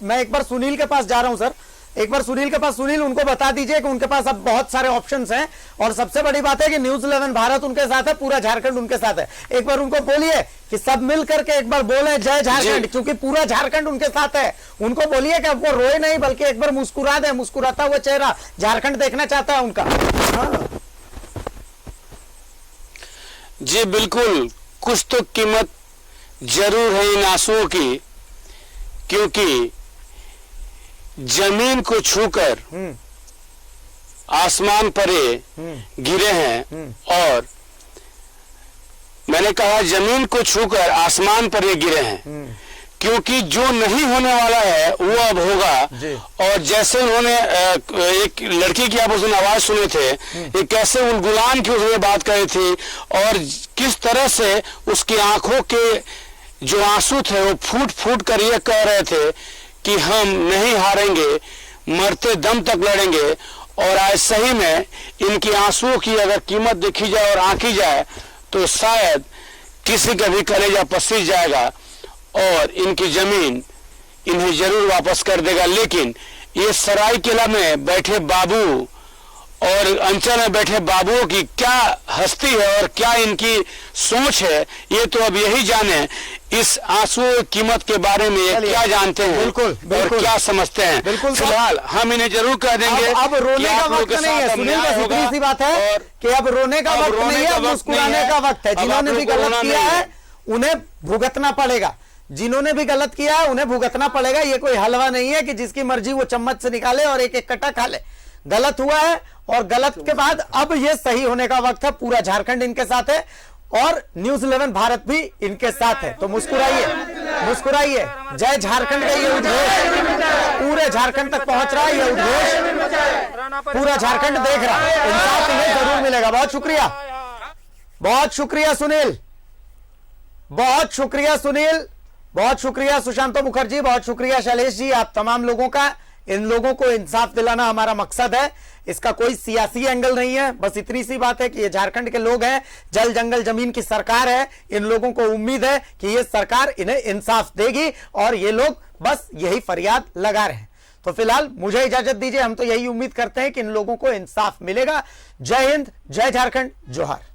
मैं एक बार सुनील के पास जा रहा हूं सर, एक बार सुनील के पास। सुनील, उनको बता दीजिए कि उनके पास अब बहुत सारे ऑप्शंस हैं, और सबसे बड़ी बात है कि न्यूज 11 भारत उनके साथ है, पूरा झारखंड उनके साथ है। एक बार उनको बोलिए कि सब मिल करके एक बार बोले जय झारखंड, क्योंकि पूरा झारखंड उनके साथ है। उनको बोलिए कि आपको रोए नहीं, बल्कि एक बार मुस्कुरा दे, मुस्कुराता हुआ चेहरा झारखंड देखना चाहता है उनका। जी बिल्कुल, कुछ तो कीमत जरूर है इन आंसुओं की, क्योंकि जमीन को छूकर आसमान परे गिरे हैं। और मैं मैंने कहा जमीन को छूकर आसमान पर ये गिरे हैं, क्योंकि जो नहीं होने वाला है वो अब होगा। और जैसे उन्होंने एक लड़की की आप उसने आवाज सुने थे, ये कैसे उन गुलाम की उसने बात कही थी और किस तरह से उसकी आंखों के जो आंसू थे वो फूट फूट कर ये कह रहे थे कि हम नहीं हारेंगे, मरते दम तक लड़ेंगे। और आज सही में इनकी आंसुओं की अगर कीमत देखी जाए और आंकी जाए तो शायद किसी का भी कलेजा पसीज जाएगा और इनकी जमीन इन्हें जरूर वापस कर देगा। लेकिन ये सरायकेला में बैठे बाबू और अंचल में बैठे बाबुओं की क्या हस्ती है और क्या इनकी सोच है, ये तो अब यही जाने इस आंसू कीमत के बारे में ये क्या जानते हैं। बिल्कुल, बिल्कुल, और क्या समझते हैं। बिल्कुल, फिलहाल हम इन्हें जरूर कह देंगे अब रोने का वक्त नहीं है। सुनील, बस इतनी सी बात है कि अब रोने का वक्त नहीं है, अब मुस्कुराने का वक्त है। जिन्होंने भी गलत किया है उन्हें भुगतना पड़ेगा, जिन्होंने भी गलत किया है उन्हें भुगतना पड़ेगा। ये कोई हलवा नहीं है कि जिसकी मर्जी वो चम्मच से निकाले और एक एक कट्टा खा ले। गलत हुआ है और गलत के बाद अब ये सही होने का वक्त है। पूरा झारखंड इनके साथ है और न्यूज 11 भारत भी इनके साथ है। तो मुस्कुराइए, मुस्कुराइए। जय झारखंड का ये उद्घोष पूरे झारखंड तक पहुंच रहा है। ये उद्घोष पूरा झारखंड देख रहा है। इंसाफ इन्हें जरूर मिलेगा। बहुत शुक्रिया, बहुत शुक्रिया सुनील, बहुत शुक्रिया सुनील, बहुत शुक्रिया सुशांतो मुखर्जी, बहुत शुक्रिया शैलेश जी, आप तमाम लोगों का। इन लोगों को इंसाफ दिलाना हमारा मकसद है, इसका कोई सियासी एंगल नहीं है। बस इतनी सी बात है कि ये झारखंड के लोग हैं, जल जंगल जमीन की सरकार है। इन लोगों को उम्मीद है कि ये सरकार इन्हें इंसाफ देगी और ये लोग बस यही फरियाद लगा रहे हैं। तो फिलहाल मुझे इजाजत दीजिए, हम तो यही उम्मीद करते हैं कि इन लोगों को इंसाफ मिलेगा। जय हिंद, जय झारखंड, जोहार।